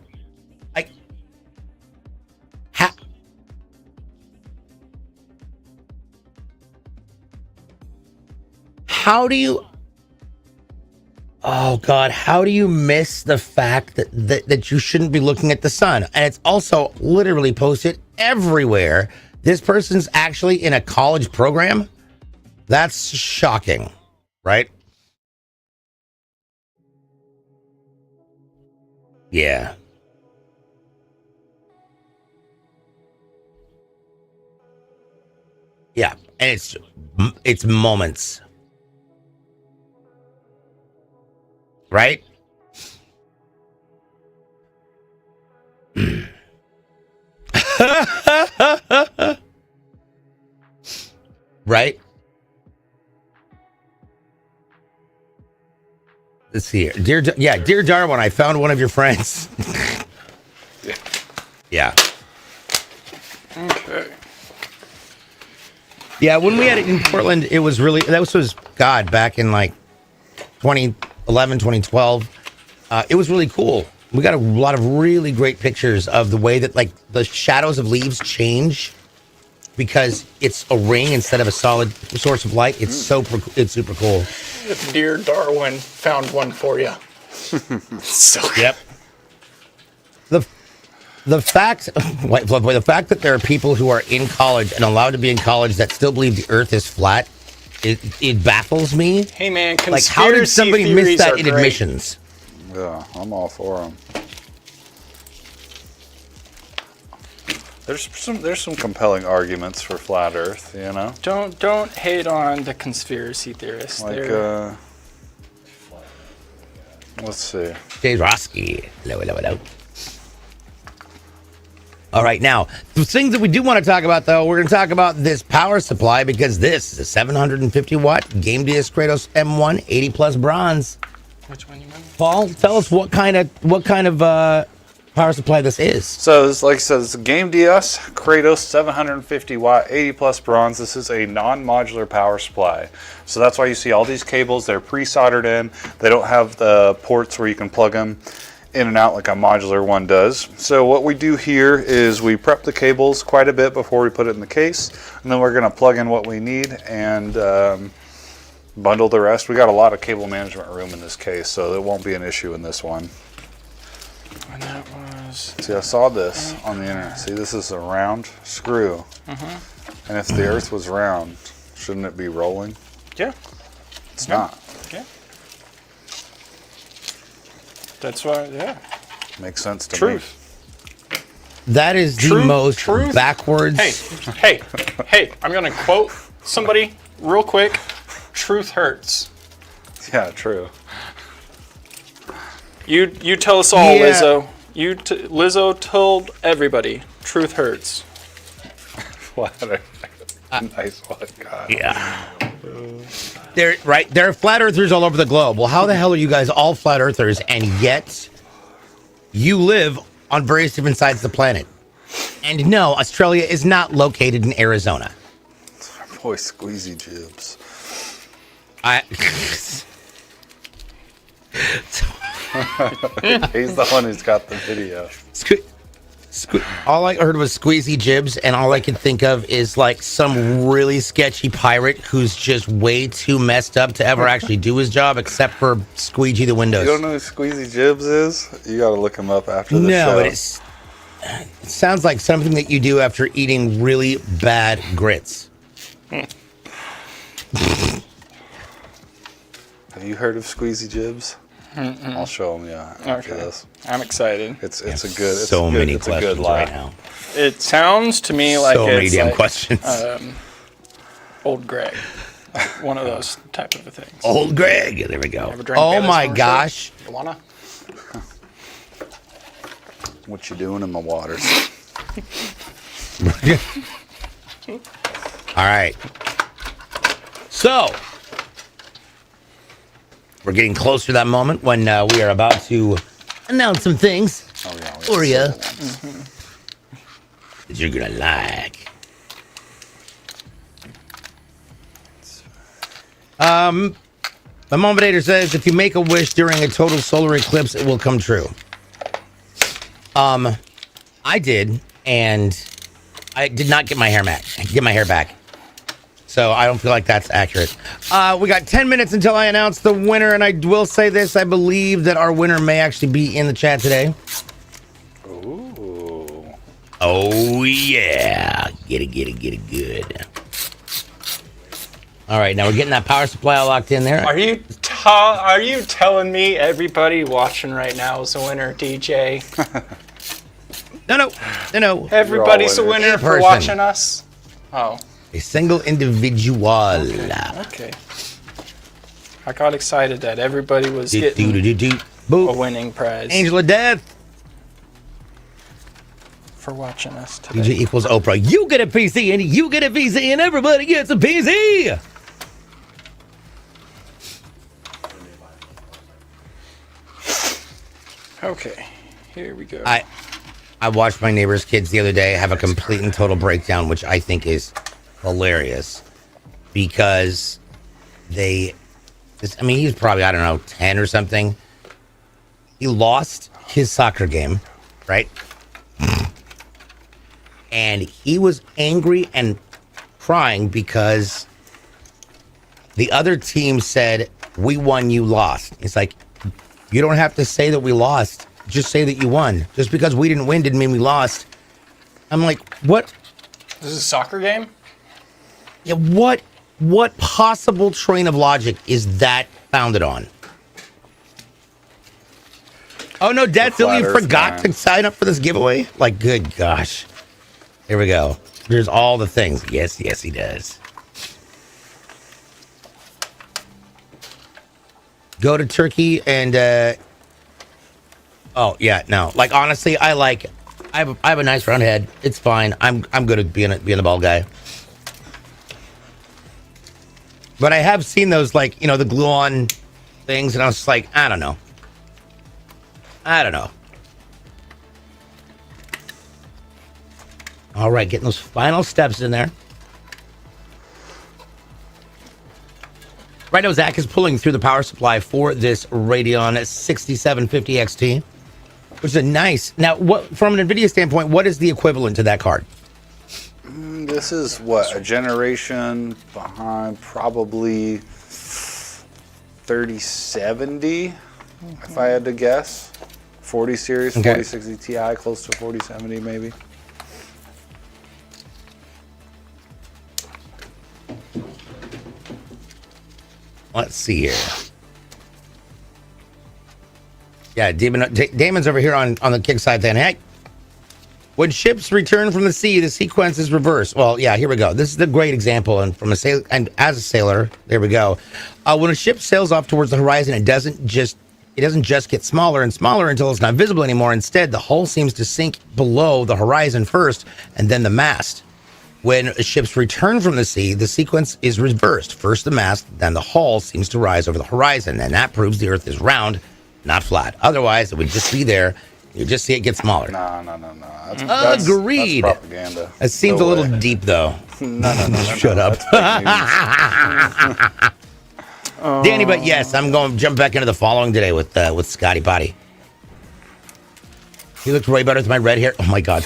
How do you? Oh God! How do you miss the fact that you shouldn't be looking at the sun? And it's also literally posted everywhere. This person's actually in a college program. That's shocking, right? Yeah. Yeah, and it's moments. Right? Right? Let's see here. Dear Darwin, I found one of your friends. Yeah. Okay. Yeah, when we had it in Portland, it was really, that was God, back in like 2011, 2012. It was really cool. We got a lot of really great pictures of the way that like the shadows of leaves change because it's a ring instead of a solid source of light. It's it's super cool. Dear Darwin found one for you. So yep. The fact that there are people who are in college and allowed to be in college that still believe the Earth is flat, it baffles me. Hey man, like how did somebody miss that in admissions? Yeah, I'm all for them. There's some compelling arguments for flat Earth, you know. Don't hate on the conspiracy theorists. Like let's see. Jay Roski. Hello. All right, now, the things that we do want to talk about, though, we're going to talk about this power supply because this is a 750-watt Game DS Kratos M1 80-plus bronze. Which one you mean? Paul, tell us what kind of power supply this is. So, it's, like I said, it's a Game DS Kratos 750-watt 80-plus bronze. This is a non-modular power supply. So that's why you see all these cables. They're pre-soldered in. They don't have the ports where you can plug them in and out like a modular one does. So what we do here is we prep the cables quite a bit before we put it in the case, and then we're going to plug in what we need and bundle the rest. We got a lot of cable management room in this case, so it won't be an issue in this one. And that was... See, I saw this on the internet. See, this is a round screw. And if the Earth was round, shouldn't it be rolling? Yeah. It's not. Yeah. That's why, yeah. Makes sense to me. That is the most backwards. Hey, I'm going to quote somebody real quick. Truth hurts. Yeah, true. You tell us all, yeah. Lizzo. Lizzo told everybody, truth hurts. What a nice one, God. Yeah. There are flat earthers all over the globe. Well, how the hell are you guys all flat earthers and yet you live on various different sides of the planet? And no, Australia is not located in Arizona. It's our boy Squeezy Jibs. He's the one who's got the video. All I heard was squeezy Jibs, and all I could think of is like some really sketchy pirate who's just way too messed up to ever actually do his job, except for squeegee the windows. You don't know who Squeezy Jibs is? You got to look him up after the show. No, but it sounds like something that you do after eating really bad grits. Have you heard of Squeezy Jibs? I'll show him. Yeah. After this. I'm excited. It's a good. It's so a good, many it's a questions good lie. right now. It sounds to me like So many it's damn like, questions. Old Greg, one of those type of things. Old Greg. There we go. Ever drank Oh Bailey's my Forest? gosh. You wanna? What you doing in my waters? All right. So, we're getting closer to that moment when we are about to announce some things for you that you're going to like. My Motherboard says, if you make a wish during a total solar eclipse, it will come true. I did, and I did not get my hair back. So I don't feel like that's accurate. We got 10 minutes until I announce the winner, and I will say this. I believe that our winner may actually be in the chat today. Ooh. Oh, yeah. Get it good. All right, now we're getting that power supply all locked in there. Are you telling me everybody watching right now is a winner, DJ? No. Everybody's a winner for person. watching us? Oh. A single individual. Okay. I got excited that everybody was getting a Boop. winning prize Angel of Death. for watching us today. DJ equals Oprah. You get a PC, and you get a PC, and everybody gets a PC. Okay, here we go. I watched my neighbor's kids the other day have a complete and total breakdown, which I think is hilarious because he's probably, I don't know, 10 or something. He lost his soccer game, right? And he was angry and crying because the other team said, we won, you lost. It's like, you don't have to say that we lost. Just say that you won. Just because we didn't win didn't mean we lost. I'm like, what? This is a soccer game? Yeah, what possible train of logic is that founded on? Oh no, Dad Silly forgot to sign up for this giveaway? Like, good gosh. Here we go. Here's all the things. Yes, he does. Go to Turkey and oh yeah, no. Like honestly, I have a nice round head. It's fine. I'm good at being a bald guy. But I have seen those, like, the glue-on things, and I was just like, I don't know. All right, getting those final steps in there. Right now, Zach is pulling through the power supply for this Radeon 6750 XT, which is a nice. Now, from an NVIDIA standpoint, what is the equivalent to that card? This is what, a generation behind, probably 3070, if I had to guess. 40 series, Okay. 4060 Ti, close to 4070 maybe. Let's see here. Yeah, Damon's over here on the kick side saying, hey, when ships return from the sea, the sequence is reversed. Well, yeah, here we go. This is a great example. And as a sailor, there we go. When a ship sails off towards the horizon, it doesn't just get smaller and smaller until it's not visible anymore. Instead, the hull seems to sink below the horizon first, and then the mast. When ships return from the sea, the sequence is reversed. First the mast, then the hull seems to rise over the horizon, and that proves the Earth is round, not flat. Otherwise, it would just be there. You just see it get smaller. No. Agreed. That's propaganda. It seems a little deep, though. No. Shut up. Danny, but yes, I'm going to jump back into the following today with Scotty Potty. He looks way better with my red hair. Oh my God.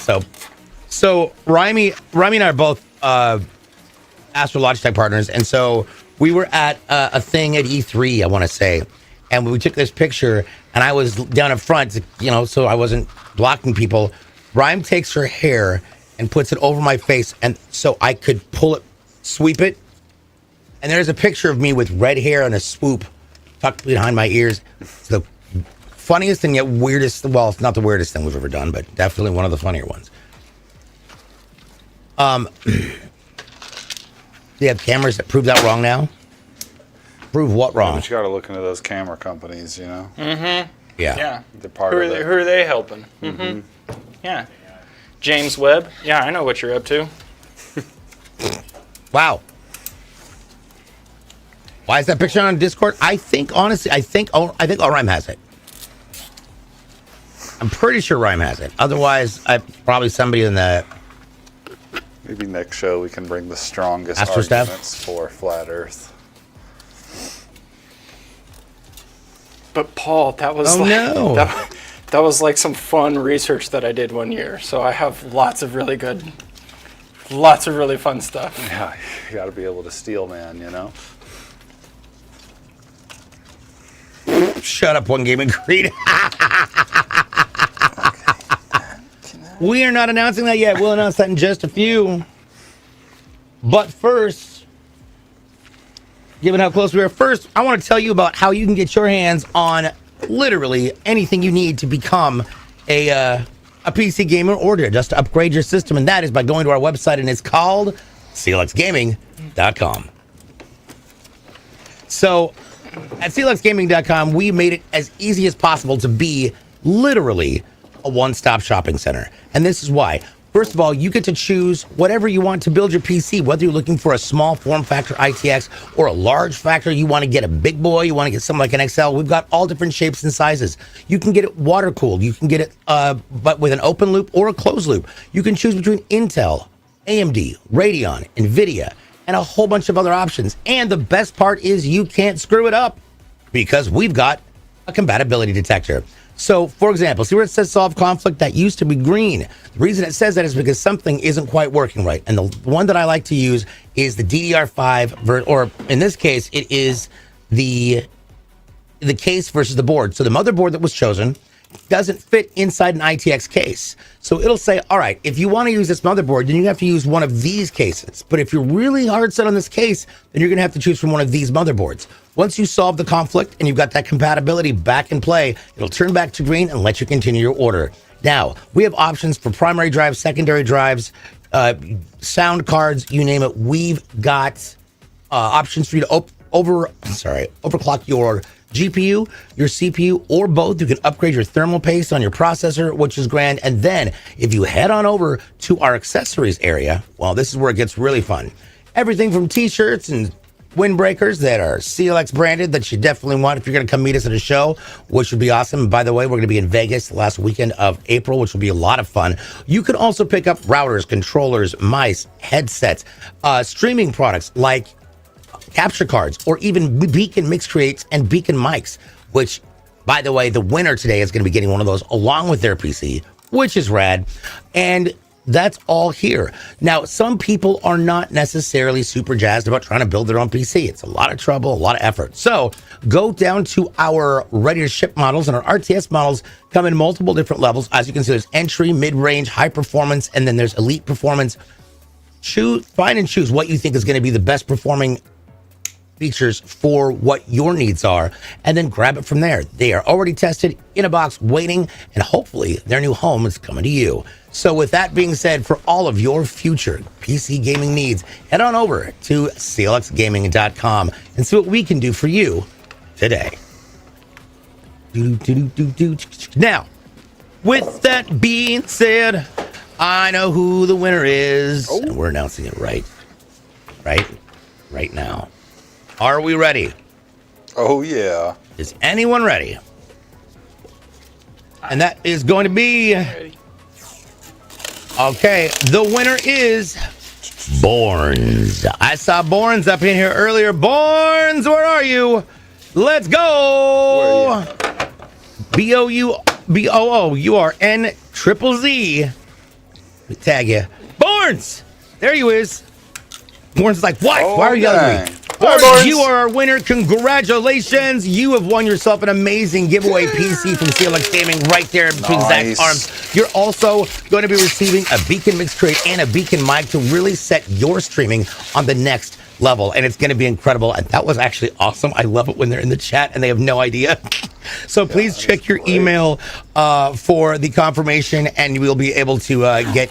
So Remy and I are both Astro Logitech partners. And so we were at a thing at E3, I want to say. And we took this picture and I was down in front, you know, so I wasn't blocking people. Rhyme takes her hair and puts it over my face. And so I could pull it, sweep it. And there's a picture of me with red hair and a swoop tucked behind my ears. It's the funniest and yet weirdest. Well, it's not the weirdest thing we've ever done, but definitely one of the funnier ones. Do you have cameras that prove that wrong now? Prove what wrong? But you got to look into those camera companies, you know? Yeah. Yeah. They're part Who of it. who are they helping? Yeah. James Webb. Yeah, I know what you're up to. Wow. Why is that picture on Discord? I think, honestly, I think Rhyme has it. I'm pretty sure Rhyme has it. Otherwise, probably somebody in the... Maybe next show we can bring the strongest Astro staff? arguments for flat Earth. But Paul, that was that was like some fun research that I did one year. So I have lots of really fun stuff. Yeah, you got to be able to steal, man, you know? Shut up, One Gaming Creed. We are not announcing that yet. We'll announce that in just a few. But first, given how close we are, first, I want to tell you about how you can get your hands on literally anything you need to become a PC gamer or just to upgrade your system. And that is by going to our website, and it's called clxgaming.com. So at clxgaming.com, we made it as easy as possible to be literally a one-stop shopping center. And this is why. First of all, you get to choose whatever you want to build your PC, whether you're looking for a small form factor ITX or a large factor, you want to get a big boy, you want to get something like an XL. We've got all different shapes and sizes. You can get it water cooled. You can get it but with an open loop or a closed loop. You can choose between Intel, AMD, Radeon, NVIDIA, and a whole bunch of other options. And the best part is you can't screw it up because we've got a compatibility detector. So, for example, see where it says solve conflict? That used to be green. The reason it says that is because something isn't quite working right. And the one that I like to use is the DDR5, or in this case, it is the case versus the board. So the motherboard that was chosen doesn't fit inside an ITX case. So it'll say, all right, if you want to use this motherboard, then you have to use one of these cases. But if you're really hard set on this case, then you're going to have to choose from one of these motherboards. Once you solve the conflict and you've got that compatibility back in play, it'll turn back to green and let you continue your order. Now, we have options for primary drives, secondary drives, sound cards, you name it. We've got options for you to overclock your GPU, your CPU, or both. You can upgrade your thermal paste on your processor, which is grand. And then if you head on over to our accessories area, well, this is where it gets really fun. Everything from t-shirts and windbreakers that are CLX branded that you definitely want if you're going to come meet us at a show, which would be awesome. And by the way, we're going to be in Vegas the last weekend of April, which will be a lot of fun. You can also pick up routers, controllers, mice, headsets, streaming products like capture cards, or even Beacon mix creates and Beacon mics, which, by the way, the winner today is going to be getting one of those along with their PC, which is rad. And that's all here. Now, some people are not necessarily super jazzed about trying to build their own PC. It's a lot of trouble, a lot of effort. So go down to our ready to ship models, and our RTS models come in multiple different levels. As you can see, there's entry, mid-range, high performance, and then there's elite performance. Find and choose what you think is going to be the best performing features for what your needs are, and then grab it from there. They are already tested, in a box, waiting, and hopefully their new home is coming to you. So with that being said, for all of your future PC gaming needs, head on over to clxgaming.com and see what we can do for you today. Now, with that being said, I know who the winner is, and we're announcing it right now. Are we ready? Oh, yeah. Is anyone ready? And that is going to be... Okay, the winner is Borns. I saw Borns up in here earlier. Borns, where are you? Let's go! BOOURN000. Tag you. Barnes! There you is. Barnes is like, what? Oh, Why are you yelling at me? Hi, Barnes, Barnes. you are our winner. Congratulations. You have won yourself an amazing giveaway PC from CLX Gaming right there between Nice. Zach's arms. You're also going to be receiving a Beacon mix crate and a Beacon mic to really set your streaming on the next level, and it's going to be incredible. And that was actually awesome. I love it when they're in the chat and they have no idea. So please check your email for the confirmation, and we'll be able to get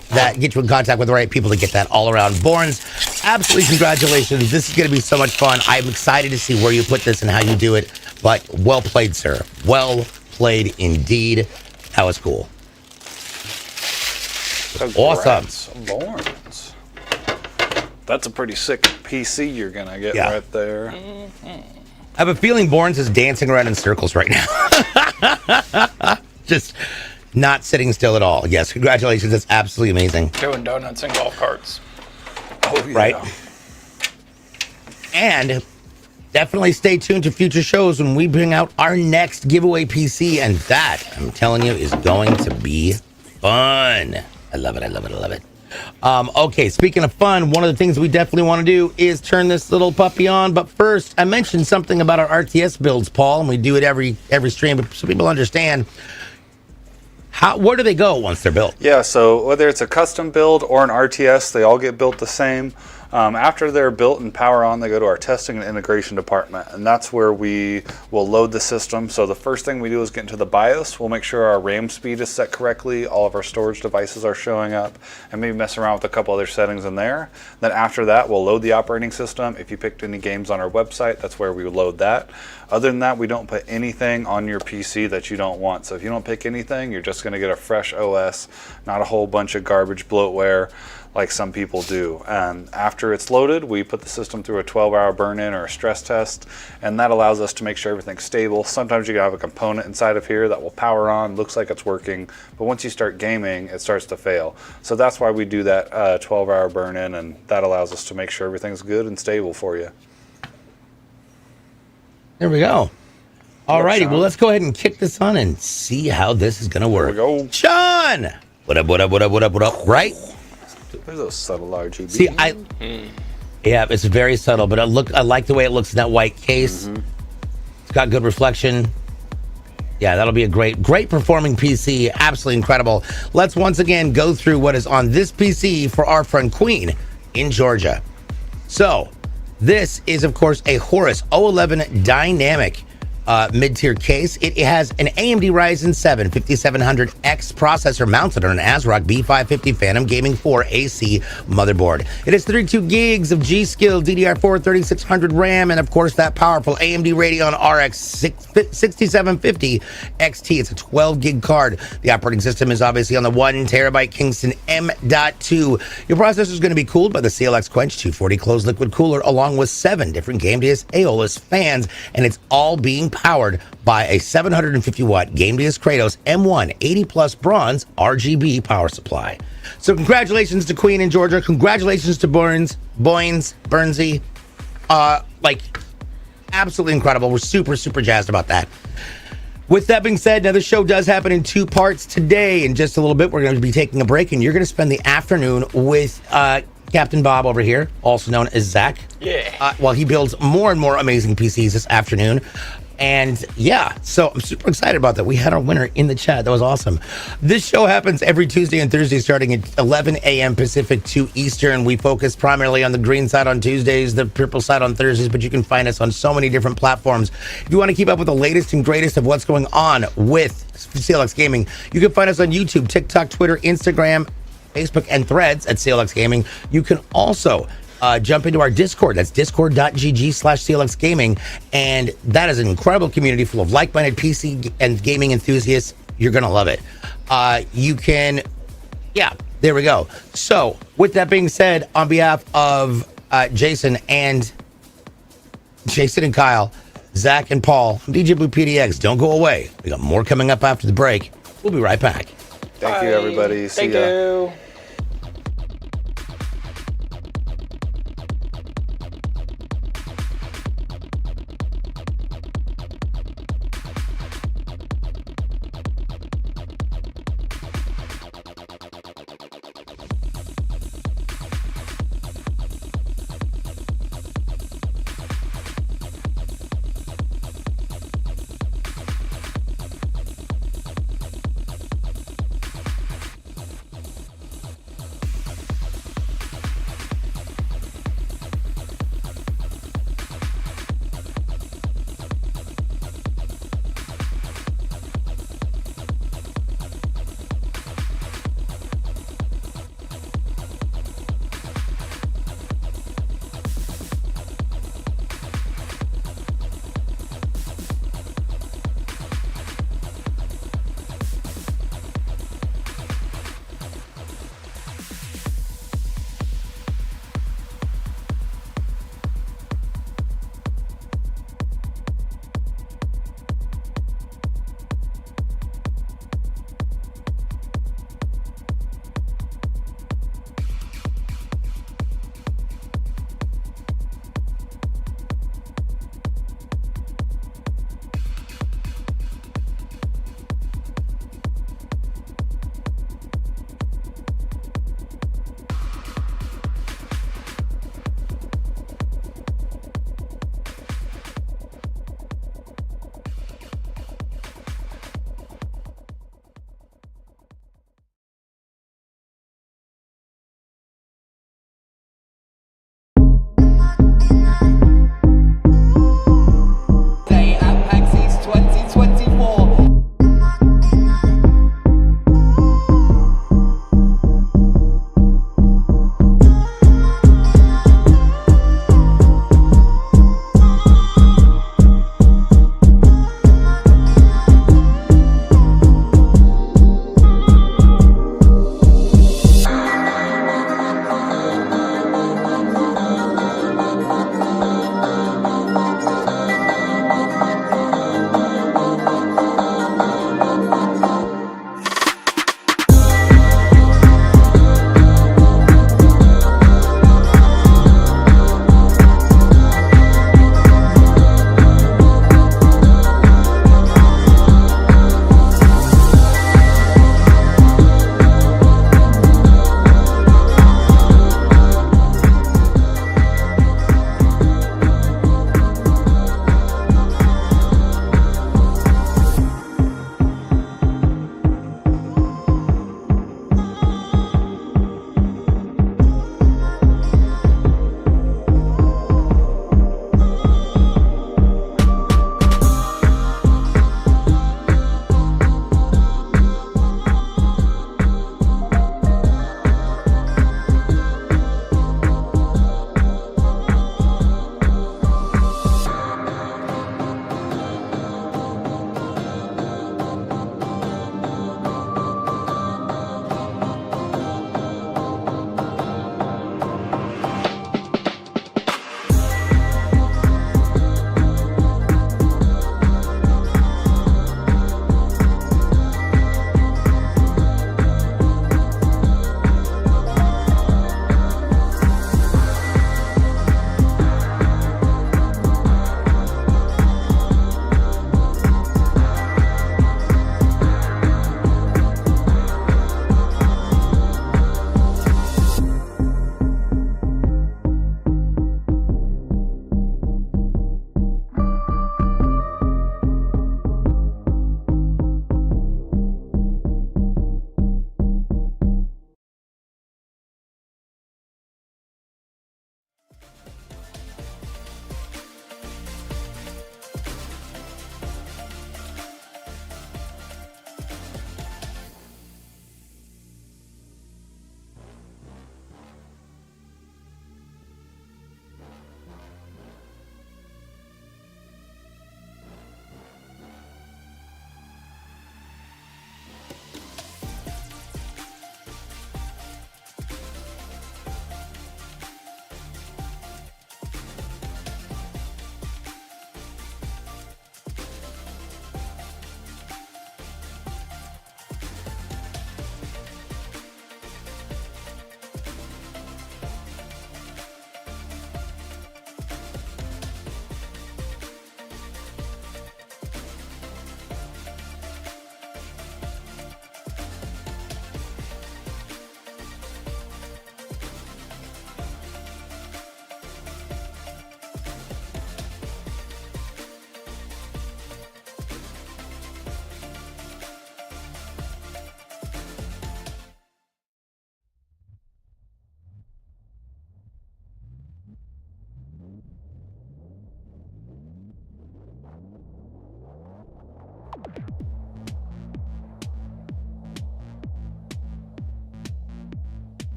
you in contact with the right people to get that all around. Borns, absolutely congratulations. This is going to be so much fun. I'm excited to see where you put this and how you do it. But well played, sir. Well played indeed. That was cool. Awesome. Borns. That's a pretty sick PC you're gonna get right there. I have a feeling Borns is dancing around in circles right now. Just not sitting still at all. Yes, congratulations. That's absolutely amazing. Doing donuts and golf carts. Oh, yeah. Right? And definitely stay tuned to future shows when we bring out our next giveaway PC. And that, I'm telling you, is going to be fun. I love it. I love it. I love it. Okay, speaking of fun, one of the things we definitely want to do is turn this little puppy on. But first, I mentioned something about our RTS builds, Paul, and we do it every stream, but so people understand where do they go once they're built? Yeah, so whether it's a custom build or an RTS, they all get built the same. After they're built and power on, they go to our testing and integration department, and that's where we will load the system. So the first thing we do is get into the BIOS. We'll make sure our RAM speed is set correctly, all of our storage devices are showing up, and maybe mess around with a couple other settings in there. Then after that, we'll load the operating system. If you picked any games on our website, that's where we would load that. Other than that, we don't put anything on your PC that you don't want. So if you don't pick anything, you're just going to get a fresh OS, not a whole bunch of garbage bloatware like some people do. And after it's loaded, we put the system through a 12-hour burn-in or a stress test, and that allows us to make sure everything's stable. Sometimes you can have a component inside of here that will power on, looks like it's working, but once you start gaming, it starts to fail. So that's why we do that 12-hour burn-in, and that allows us to make sure everything's good and stable for you. There we go. Alrighty, well, let's go ahead and kick this on and see how this is going to work. Here we go. Sean! What up, what up, what up, what up, what up, right? There's a subtle RGB. See, yeah, it's very subtle, but I like the way it looks in that white case. It's got good reflection. Yeah, that'll be a great performing PC. Absolutely incredible. Let's once again go through what is on this PC for our friend Queen in Georgia. So, this is, of course, a Horus 011 dynamic mid-tier case. It has an AMD Ryzen 7 5700X processor mounted on an ASRock B550 Phantom Gaming 4 AC motherboard. It has 32 gigs of G-Skill DDR4 3600 RAM, and of course that powerful AMD Radeon RX 6750 XT. It's a 12 gig card. The operating system is obviously on the 1 terabyte Kingston M.2. Your processor is going to be cooled by the CLX Quench 240 closed liquid cooler, along with 7 different Game DS Aeolus fans, and it's all being powered by a 750 watt Game DS Kratos M1 80 plus bronze RGB power supply. So congratulations to Queen in Georgia. Congratulations to Burnsy. Like, absolutely incredible. We're super jazzed about that. With that being said, now the show does happen in 2 parts today. In just a little bit, we're going to be taking a break, and you're going to spend the afternoon with Captain Bob over here, also known as Zach. Yeah. While he builds more and more amazing PCs this afternoon. And yeah, so I'm super excited about that. We had our winner in the chat. That was awesome. This show happens every Tuesday and Thursday starting at 11 a.m. Pacific, 2 Eastern. We focus primarily on the green side on Tuesdays, the purple side on Thursdays, but you can find us on so many different platforms. If you want to keep up with the latest and greatest of what's going on with CLX Gaming, you can find us on YouTube, TikTok, Twitter, Instagram, Facebook, and Threads at CLX Gaming. You can also jump into our Discord. That's discord.gg/CLX Gaming. And that is an incredible community full of like-minded PC and gaming enthusiasts. You're going to love it. You can, yeah, there we go. So with that being said, on behalf of Jason and Kyle, Zach and Paul, DJ Blue PDX, don't go away. We got more coming up after the break. We'll be right back. Thank you, everybody. See ya. Thank you.